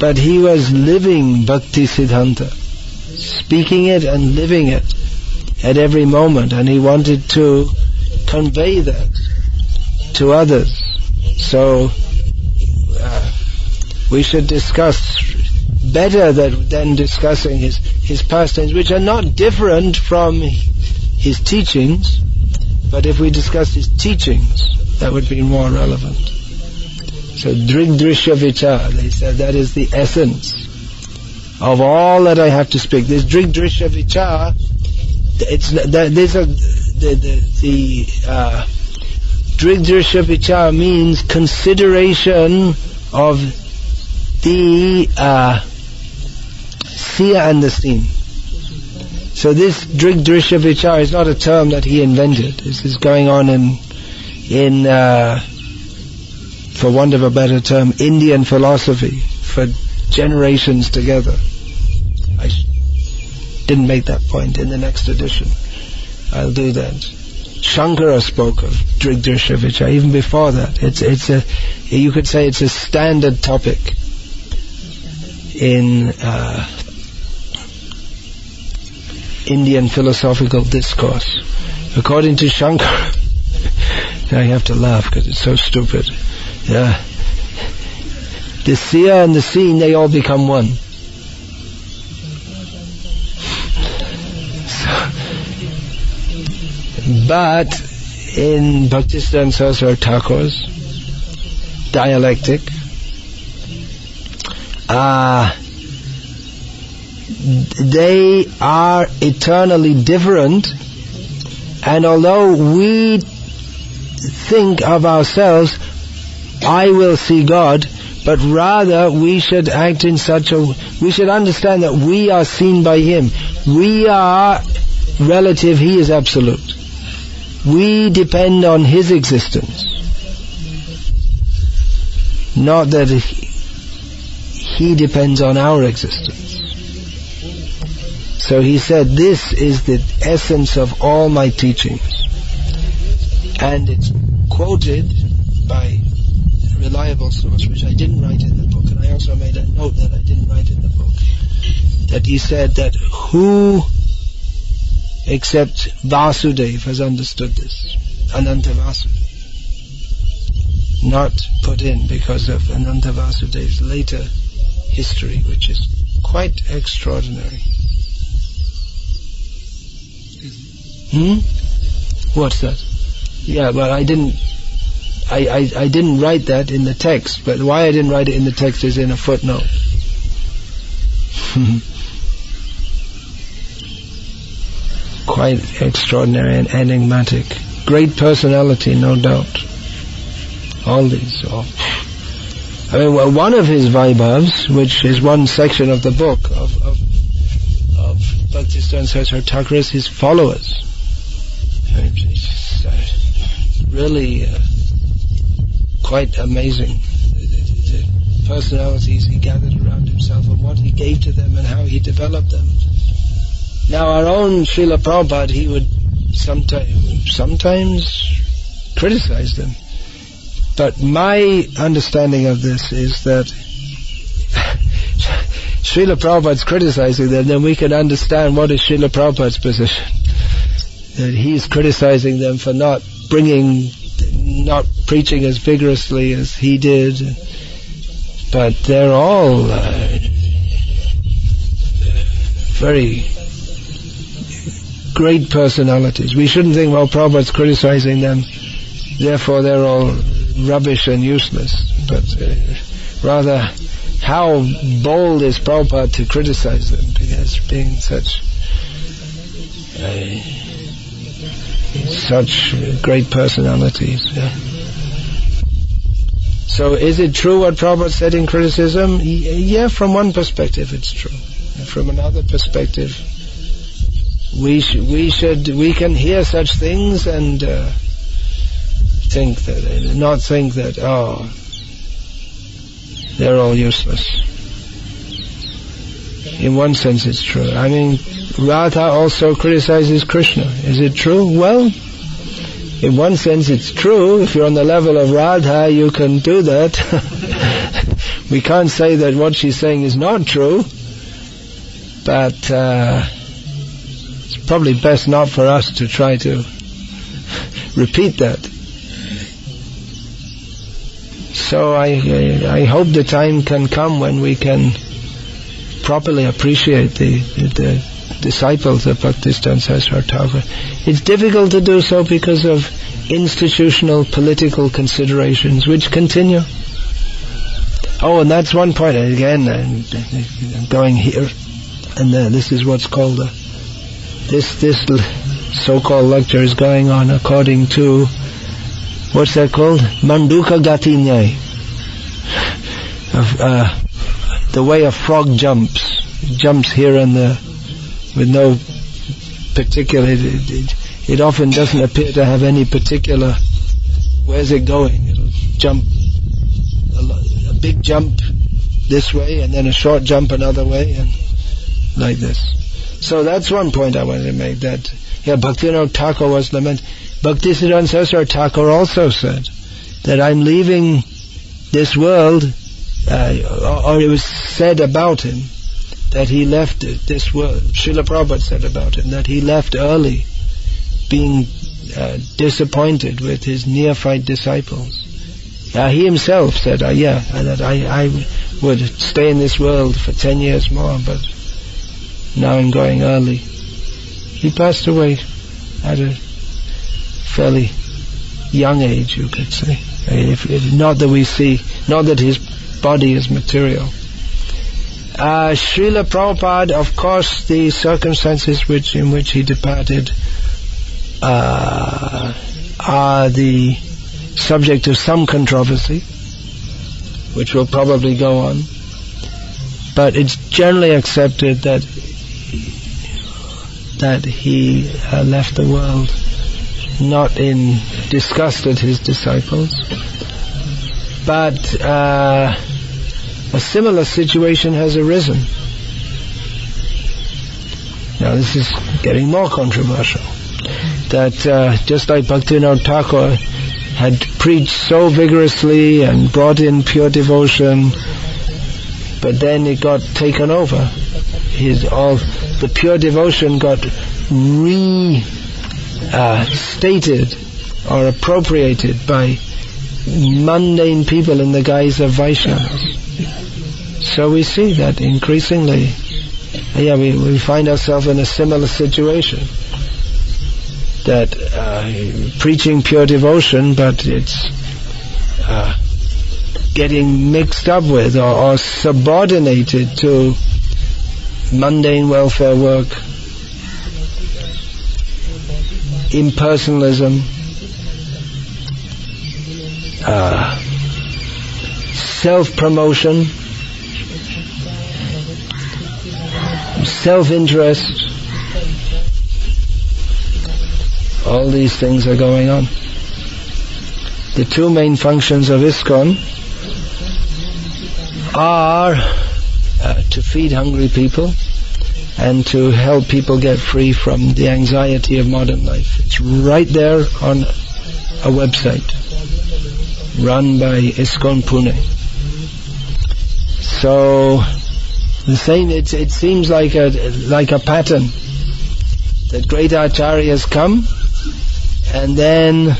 [SPEAKER 1] But he was living Bhaktisiddhanta, speaking it and living it at every moment, and he wanted to convey that to others. So we should discuss better than discussing his pastimes, which are not different from his teachings, but if we discuss his teachings, that would be more relevant. So Drigdrishya Vichar, they said, that is the essence of all that I have to speak. This Drigdrishya Vichar, the Drigdrishya Vichar means consideration of the seer and the seen. So this Drigdrishya Vichar is not a term that he invented. This is going on in for want of a better term, Indian philosophy for generations together. I didn't make that point in the next edition. I'll do that. Shankara spoke of Drigdrishya Vichar even before that. You could say it's a standard topic in Indian philosophical discourse. According to Shankara, now you have to laugh because it's so stupid. Yeah, the seer and the seen, they all become one. But in Bhaktisiddhanta Saraswati Thakur's dialectic, they are eternally different, and although we think of ourselves, I will see God, but rather we should act in we should understand that we are seen by Him. We are relative, He is absolute. We depend on His existence. Not that He depends on our existence. So he said, this is the essence of all my teachings. And it's quoted by a reliable source, which I didn't write in the book, and I also made a note that I didn't write in the book, that he said that who except Vasudeva has understood this? Ananta Vasudeva. Not put in because of Ananta Vasudev's later history, which is quite extraordinary. What's that? Yeah, but I didn't write that in the text, but why I didn't write it in the text is in a footnote. Quite extraordinary and enigmatic. Great personality, no doubt. All these. I mean, well, one of his Vaibhavs, which is one section of the book of Bhaktisiddhanta Saraswati Thakur, is his followers. It's really quite amazing. The personalities he gathered around himself and what he gave to them and how he developed them. Now our own Srila Prabhupada, he would sometimes criticize them. But my understanding of this is that Srila Prabhupada's criticizing them, then we can understand what is Srila Prabhupada's position. That he's criticizing them for not preaching as vigorously as he did. But they're all very great personalities. We shouldn't think, well, Prabhupada's criticizing them, therefore they're all rubbish and useless. But rather, how bold is Prabhupada to criticize them, because being such great personalities. Yeah. So is it true what Prabhupada said in criticism? Yeah, from one perspective it's true. And from another perspective, we can hear such things and not think that they're all useless. In one sense it's true. I mean, Radha also criticizes Krishna. Is it true? Well, in one sense it's true. If you're on the level of Radha, you can do that. We can't say that what she's saying is not true, but it's probably best not for us to try to repeat that. So I hope the time can come when we can properly appreciate the disciples of Bhaktisiddhanta Saraswati Thakur. It's difficult to do so because of institutional political considerations which continue. Oh, and that's one point. Again, I'm going here and there. This is what's called this so-called lecture is going on according to, what's that called? Manduka Gati Nyai. The way a frog jumps here and there with no particular, it often doesn't appear to have any particular, where's it going? It'll jump, a big jump this way and then a short jump another way and like this. So that's one point I wanted to make, that Bhaktivinoda Thakur was lamented. Bhaktisiddhanta Saraswati Thakur also said that I'm leaving this world, or it was said about him that he left this world. Srila Prabhupada said about him that he left early, being disappointed with his neophyte disciples. He himself said, that I would stay in this world for 10 years more, but now I'm going early. He passed away at a fairly young age, you could say. Not that his body is material. Srila Prabhupada, of course, the circumstances in which he departed are the subject of some controversy, which will probably go on. But it's generally accepted that he left the world not in disgust at his disciples, but a similar situation has arisen. Now this is getting more controversial. That just like Bhaktivinoda Thakur had preached so vigorously and brought in pure devotion, but then it got taken over. The pure devotion got restated or appropriated by mundane people in the guise of Vaishnavas. So we see that increasingly, we find ourselves in a similar situation. That preaching pure devotion, but it's getting mixed up with or subordinated to mundane welfare work, impersonalism, self-promotion, self-interest. All these things are going on. The two main functions of ISKCON are to feed hungry people and to help people get free from the anxiety of modern life. It's right there on a website run by ISKCON Pune. So the same, it seems like a pattern that great acharyas come and then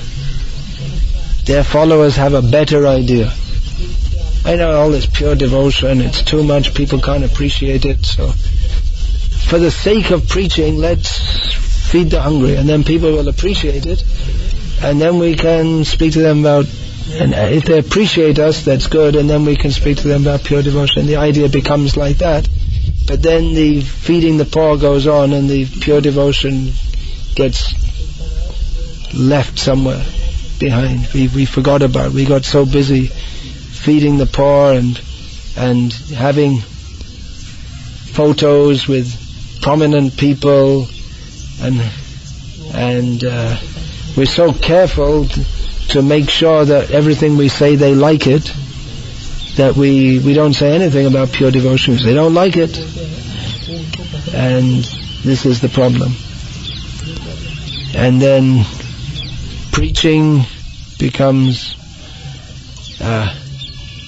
[SPEAKER 1] their followers have a better idea. I know all this pure devotion, it's too much, people can't appreciate it, so for the sake of preaching, let's feed the hungry, and then people will appreciate it, and then we can speak to them about, and if they appreciate us, that's good, and then we can speak to them about pure devotion. The idea becomes like that, but then the feeding the poor goes on, and the pure devotion gets left somewhere behind. We forgot about it. We got so busy feeding the poor and having photos with prominent people, and we're so careful to make sure that everything we say they like it, that we don't say anything about pure devotion. They don't like it, and this is the problem. And then preaching becomes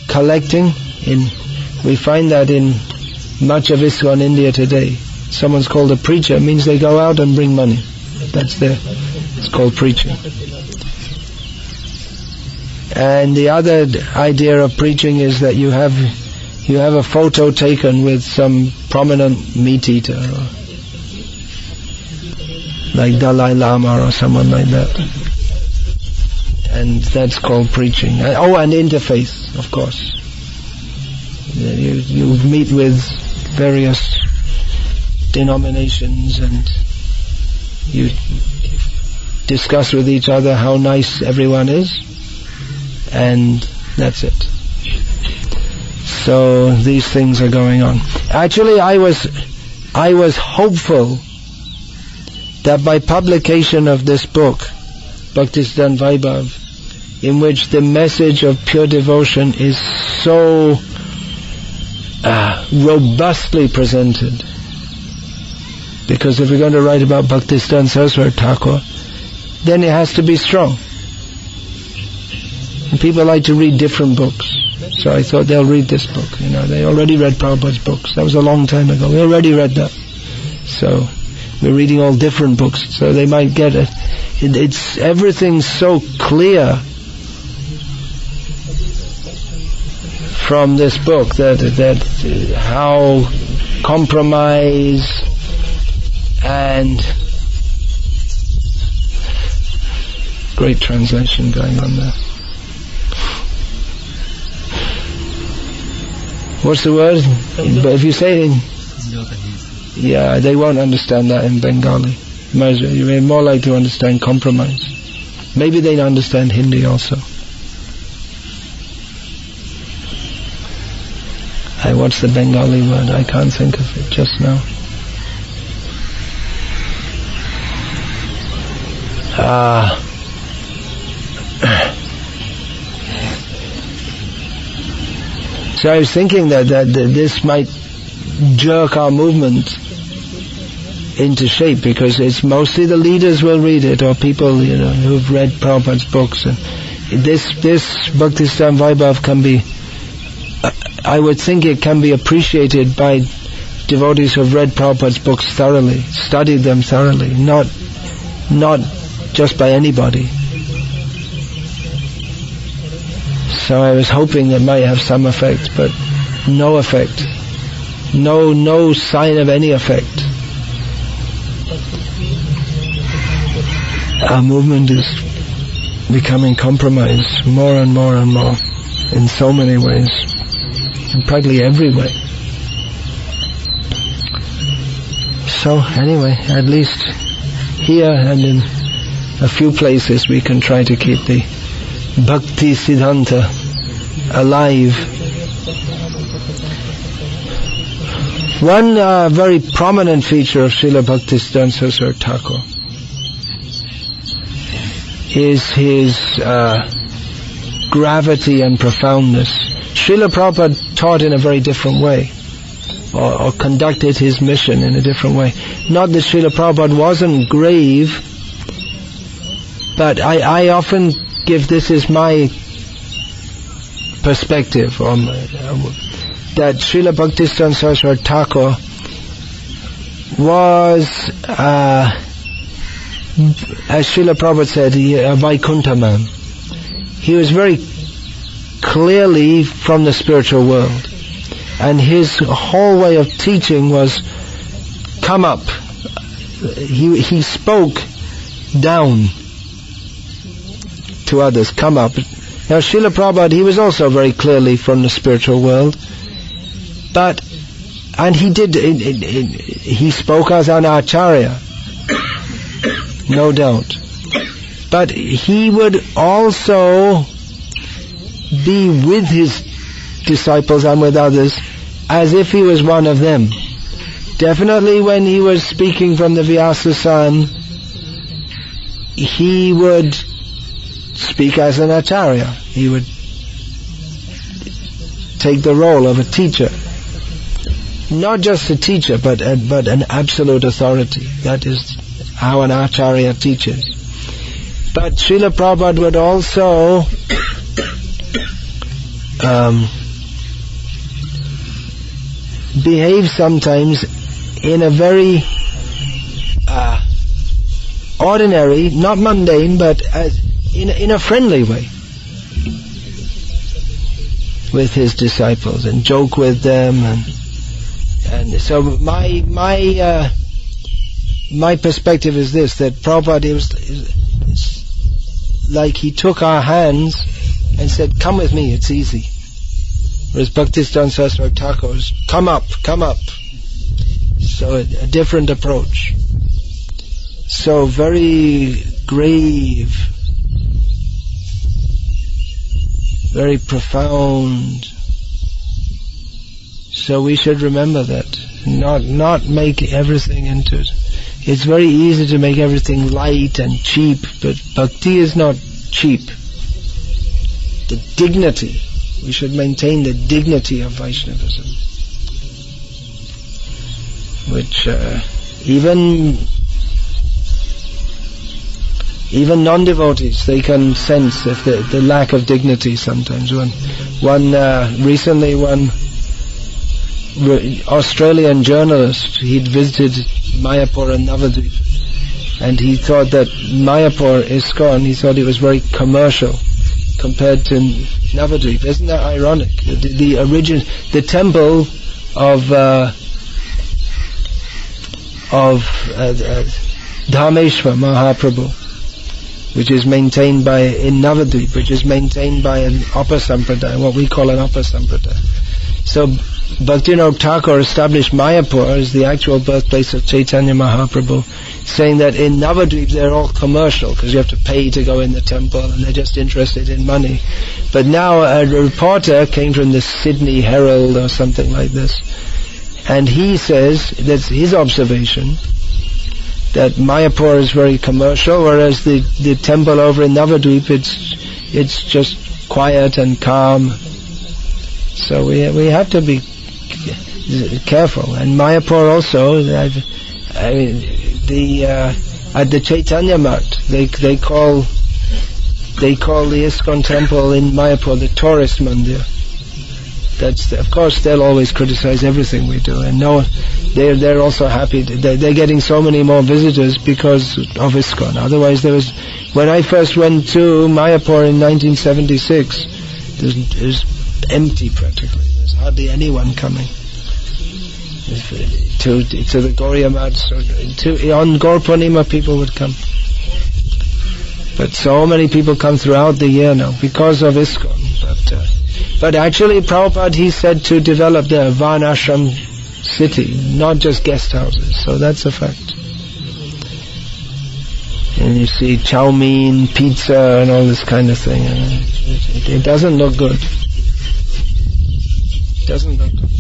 [SPEAKER 1] collecting. We find that in much of ISKCON India today. Someone's called a preacher, it means they go out and bring money. It's called preaching. And the other idea of preaching is that you have a photo taken with some prominent meat eater, or like Dalai Lama or someone like that. And that's called preaching. And interfaith, of course. You meet with various denominations and you discuss with each other how nice everyone is, and that's it. So these things are going on. Actually, I was hopeful that by publication of this book, Bhaktisiddhanta Vaibhav, in which the message of pure devotion is so robustly presented, because if we're going to write about Bhaktisiddhanta Saraswati Thakur, then it has to be strong. And people like to read different books, so I thought they'll read this book. They already read Prabhupada's books. That was a long time ago. We already read that. So we're reading all different books, so they might get it. It's everything's so clear from this book that how compromise and great translation going on there. What's the word? But if you say it in, yeah, they won't understand that in Bengali. You may more like to understand compromise. Maybe they understand Hindi also. What's the Bengali word? I can't think of it just now. So I was thinking that this might jerk our movement into shape, because it's mostly the leaders will read it, or people, who've read Prabhupada's books. And this Bhaktisiddhanta Vaibhav can be, I would think it can be appreciated by devotees who've read Prabhupada's books thoroughly, studied them thoroughly, not just by anybody. So I was hoping it might have some effect, but no effect. No sign of any effect. Our movement is becoming compromised more and more and more in so many ways, in practically every way. So anyway, at least here and in a few places we can try to keep the Bhaktisiddhanta alive. One very prominent feature of Srila Bhaktisiddhanta Saraswati Thakur is his gravity and profoundness. Srila Prabhupada taught in a very different way, or conducted his mission in a different way. Not that Srila Prabhupada wasn't grave, but I often give this as my perspective, that Srila Bhaktisiddhanta Saraswati Thakur was, as Srila Prabhupada said, a Vaikuntha man. He was very clearly from the spiritual world, and his whole way of teaching was come up. He spoke down to others, come up. Now Srila Prabhupada, he was also very clearly from the spiritual world, and he spoke as an acharya, no doubt. But he would also be with his disciples and with others as if he was one of them. Definitely when he was speaking from the Vyasa-san, he would speak as an acharya. He would take the role of a teacher. Not just a teacher, but an absolute authority. That is how an acharya teaches. But Srila Prabhupada would also behave sometimes in a very ordinary, not mundane, but in a friendly way with his disciples, and joke with them, and so my perspective is this, that Prabhupada, it's like he took our hands and said, come with me, it's easy. Whereas Bhaktisiddhanta Saraswati Thakur was, come up. So a different approach. So very grave, very profound. So we should remember that. Not make everything into it. It's very easy to make everything light and cheap, but bhakti is not cheap. The dignity, we should maintain the dignity of Vaishnavism, which even non-devotees, they can sense if the lack of dignity sometimes. Recently one Australian journalist, he'd visited Mayapur and Navadvip, and he thought that Mayapur, ISKCON, he thought it was very commercial compared to Navadvip. Isn't that ironic? The temple of Dhameshwar Mahaprabhu, which is maintained in Navadvip, which is maintained by an Upasampradaya, what we call an Upasampradaya. So Bhaktivinoda Thakur established Mayapur as the actual birthplace of Chaitanya Mahaprabhu, saying that in Navadvip they're all commercial because you have to pay to go in the temple and they're just interested in money. But now a reporter came from the Sydney Herald or something like this, and he says, that's his observation, that Mayapur is very commercial, whereas the temple over in Navadvip, it's just quiet and calm. So we have to be careful. And Mayapur also, at the Chaitanya Mat, they call the ISKCON temple in Mayapur the tourist mandir. Of course, they'll always criticize everything we do, and they're also happy. They're getting so many more visitors because of ISKCON. Otherwise, when I first went to Mayapur in 1976, it was empty practically. There's hardly anyone coming to the Gauriya Mats. On Gaur Purnima, people would come. But so many people come throughout the year now because of ISKCON. But actually, Prabhupada, he said to develop the Varnashram city, not just guest houses. So that's a fact. And you see chow mein, pizza, and all this kind of thing. It doesn't look good. It doesn't look good.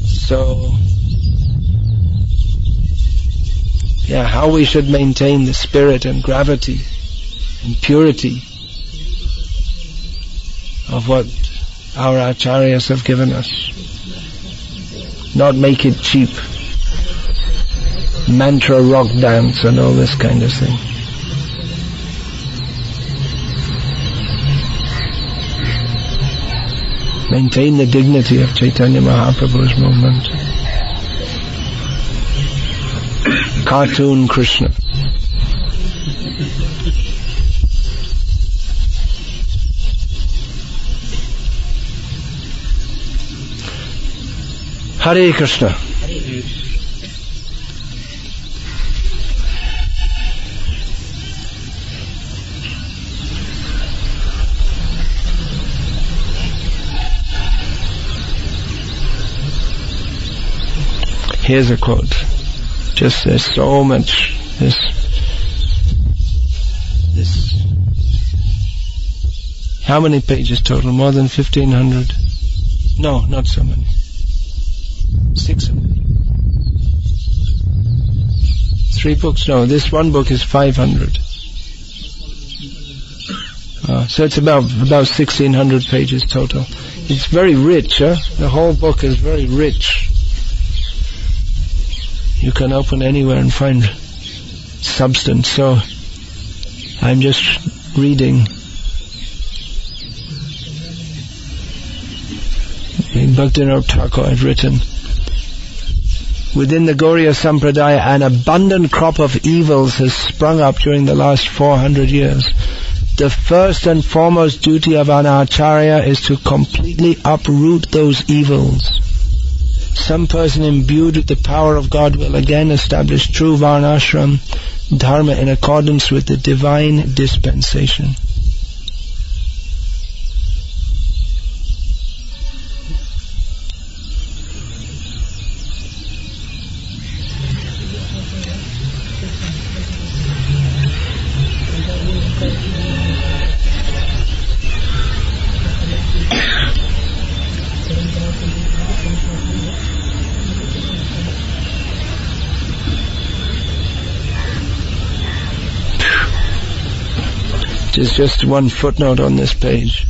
[SPEAKER 1] So, how we should maintain the spirit and gravity and purity of what our acharyas have given us. Not make it cheap. Mantra rock dance and all this kind of thing. Maintain the dignity of Chaitanya Mahaprabhu's movement. Cartoon Krishna. Hare Krishna. Here's a quote. Just there's so much this how many pages total? More than 1,500? No, not so many. 600. 3 books? No, this one book is 500. So it's about 1,600 pages total. It's very rich, The whole book is very rich. You can open anywhere and find substance. So I'm just reading. Bhaktivinoda Thakur had written, within the Gauriya Sampradaya, an abundant crop of evils has sprung up during the last 400 years. The first and foremost duty of an acharya is to completely uproot those evils. Some person imbued with the power of God will again establish true Varnashram Dharma in accordance with the divine dispensation. Is just one footnote on this page.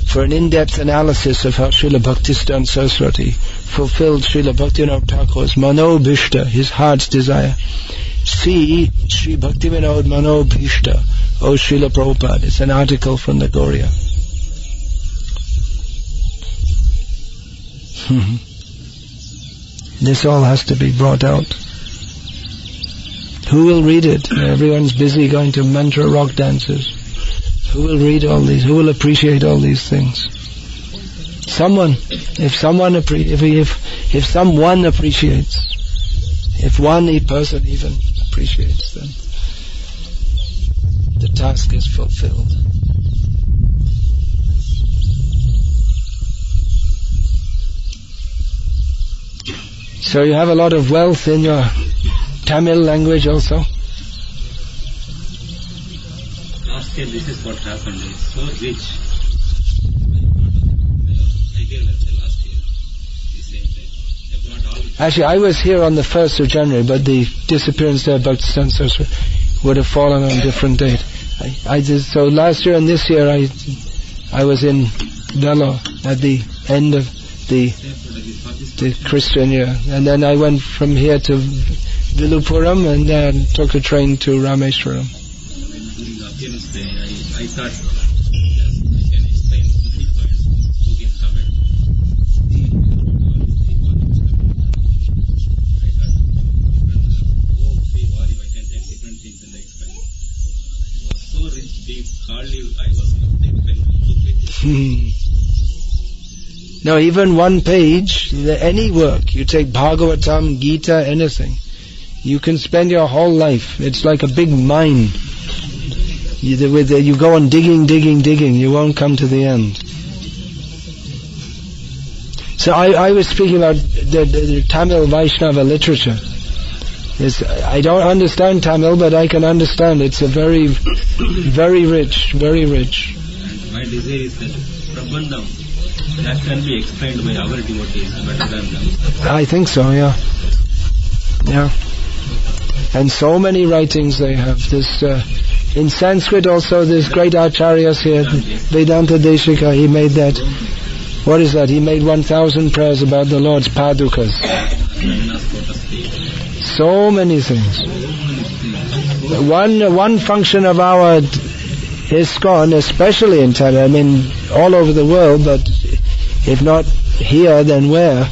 [SPEAKER 1] For an in-depth analysis of how Srila Bhaktisiddhanta Saraswati fulfilled Srila Bhaktivinoda Thakur's Manobhishta, his heart's desire, see Sri Bhaktivinoda Manobhishta, O Srila Prabhupada. It's an article from the Gauriya. This all has to be brought out. Who will read it? Everyone's busy going to mantra rock dances. Who will read all these? Who will appreciate all these things? Someone. If someone appreciates, if one person even appreciates, then the task is fulfilled. So you have a lot of wealth in your Tamil language also?
[SPEAKER 2] Last year this is what happened. It's so rich. I gave lecture last year. The same day. They brought all.
[SPEAKER 1] Actually, I was here on the 1st of January, but the disappearance there of Bhaktisiddhanta Saraswati would have fallen on a different date. So last year and this year I was in Vellore at the end of the the Christian year. And then I went from here to Villupuram and then took a train to Rameswaram.
[SPEAKER 2] During the appearance day, I thought I can explain 3 points to get covered. I thought I can take different things and explain. It was so rich, deep, hardly I was able to explain.
[SPEAKER 1] No, even one page, any work, you take Bhagavatam, Gita, anything, you can spend your whole life. It's like a big mine. You go on digging, you won't come to the end. So I was speaking about the Tamil Vaishnava literature. I don't understand Tamil, but I can understand. It's a very, very rich, very rich.
[SPEAKER 2] And my desire is that Prabandham, that can be explained by our devotees better than them.
[SPEAKER 1] I think so, yeah. Yeah. And so many writings they have. This in Sanskrit also, there's great acharyas here. Vedanta Deshika, he made that. What is that? He made 1,000 prayers about the Lord's padukas. So many things. One function of our ISKCON, especially in Tamil, I mean all over the world, but if not here, then where,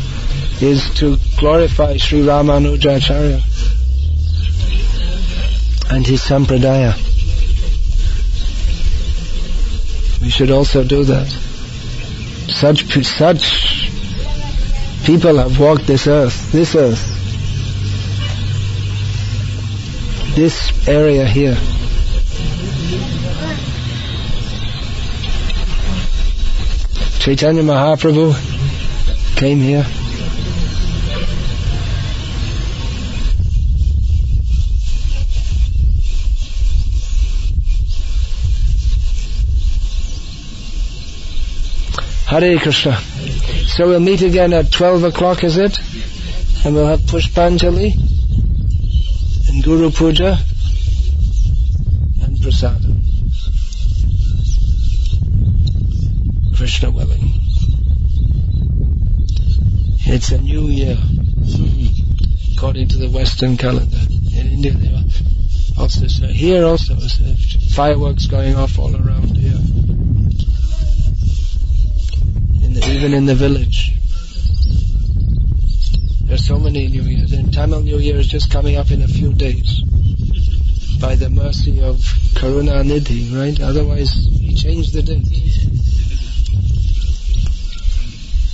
[SPEAKER 1] is to glorify Sri Ramanujacharya and his sampradaya. We should also do that. Such people have walked this earth, this area here. Chaitanya Mahaprabhu came here. Hare Krishna. So we'll meet again at 12 o'clock, is it? And we'll have Pushpanjali and Guru Puja and Prasadam. Krishna willing. It's a new year, according to the Western calendar. In India, they also here also fireworks going off all around here. Even in the village. There's so many New Years. And Tamil New Year is just coming up in a few days. By the mercy of Karuna Nidhi, right? Otherwise, he changed the date.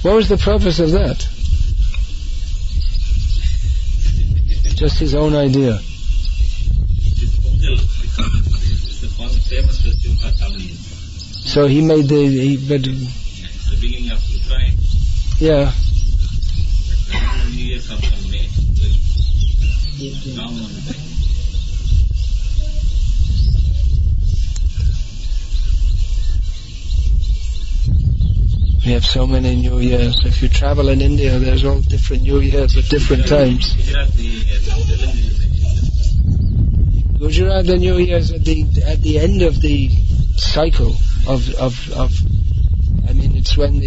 [SPEAKER 1] What was the purpose of that? Just his own idea. So he made the
[SPEAKER 2] beginning of Ukraine.
[SPEAKER 1] Yeah.
[SPEAKER 2] New Year comes from May.
[SPEAKER 1] We have so many New Years. If you travel in India, there's all different New Years at different times. Gujarat, the New Year's at the end of the cycle of I mean, it's when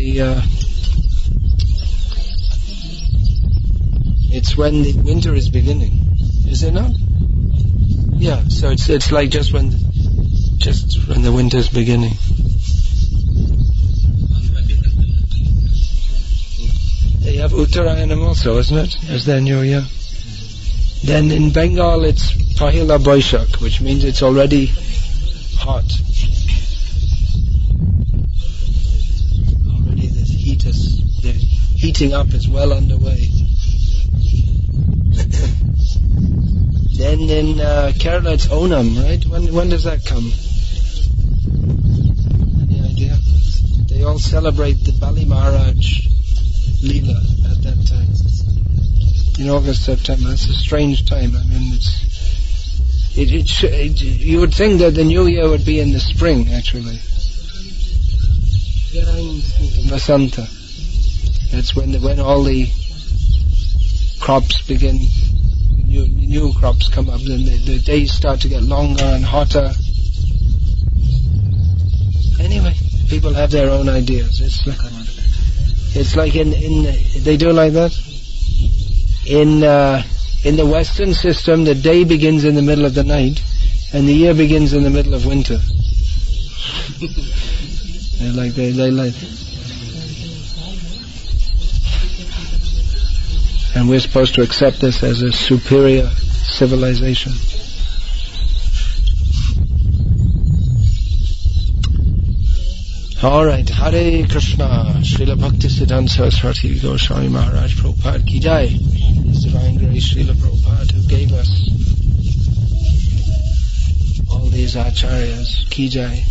[SPEAKER 1] the winter is beginning, is it not? Yeah, so it's like just when the winter is beginning. They have Uttarayanam also, isn't it? As their New Year. Then in Bengal it's Pahila Boishak, which means it's already hot. Already the heating up is well underway. Then in Kerala it's Onam, right? When does that come? Any idea? They all celebrate the Bali Maharaj Leela at that time. In August, September. It's a strange time. I mean, you would think that the New Year would be in the spring, actually. Vasanta. That's when all the crops begin. New crops come up. Then the days start to get longer and hotter. Anyway, people have their own ideas. It's like It's like they do like that. In the Western system, the day begins in the middle of the night, and the year begins in the middle of winter. they like. And we're supposed to accept this as a superior civilization. Alright, Hare Krishna, Srila Bhaktisiddhanta Saraswati Goswami Maharaj Prabhupada Ki Jai. His Divine Grace Srila Prabhupada, who gave us all these acharyas, Ki Jai.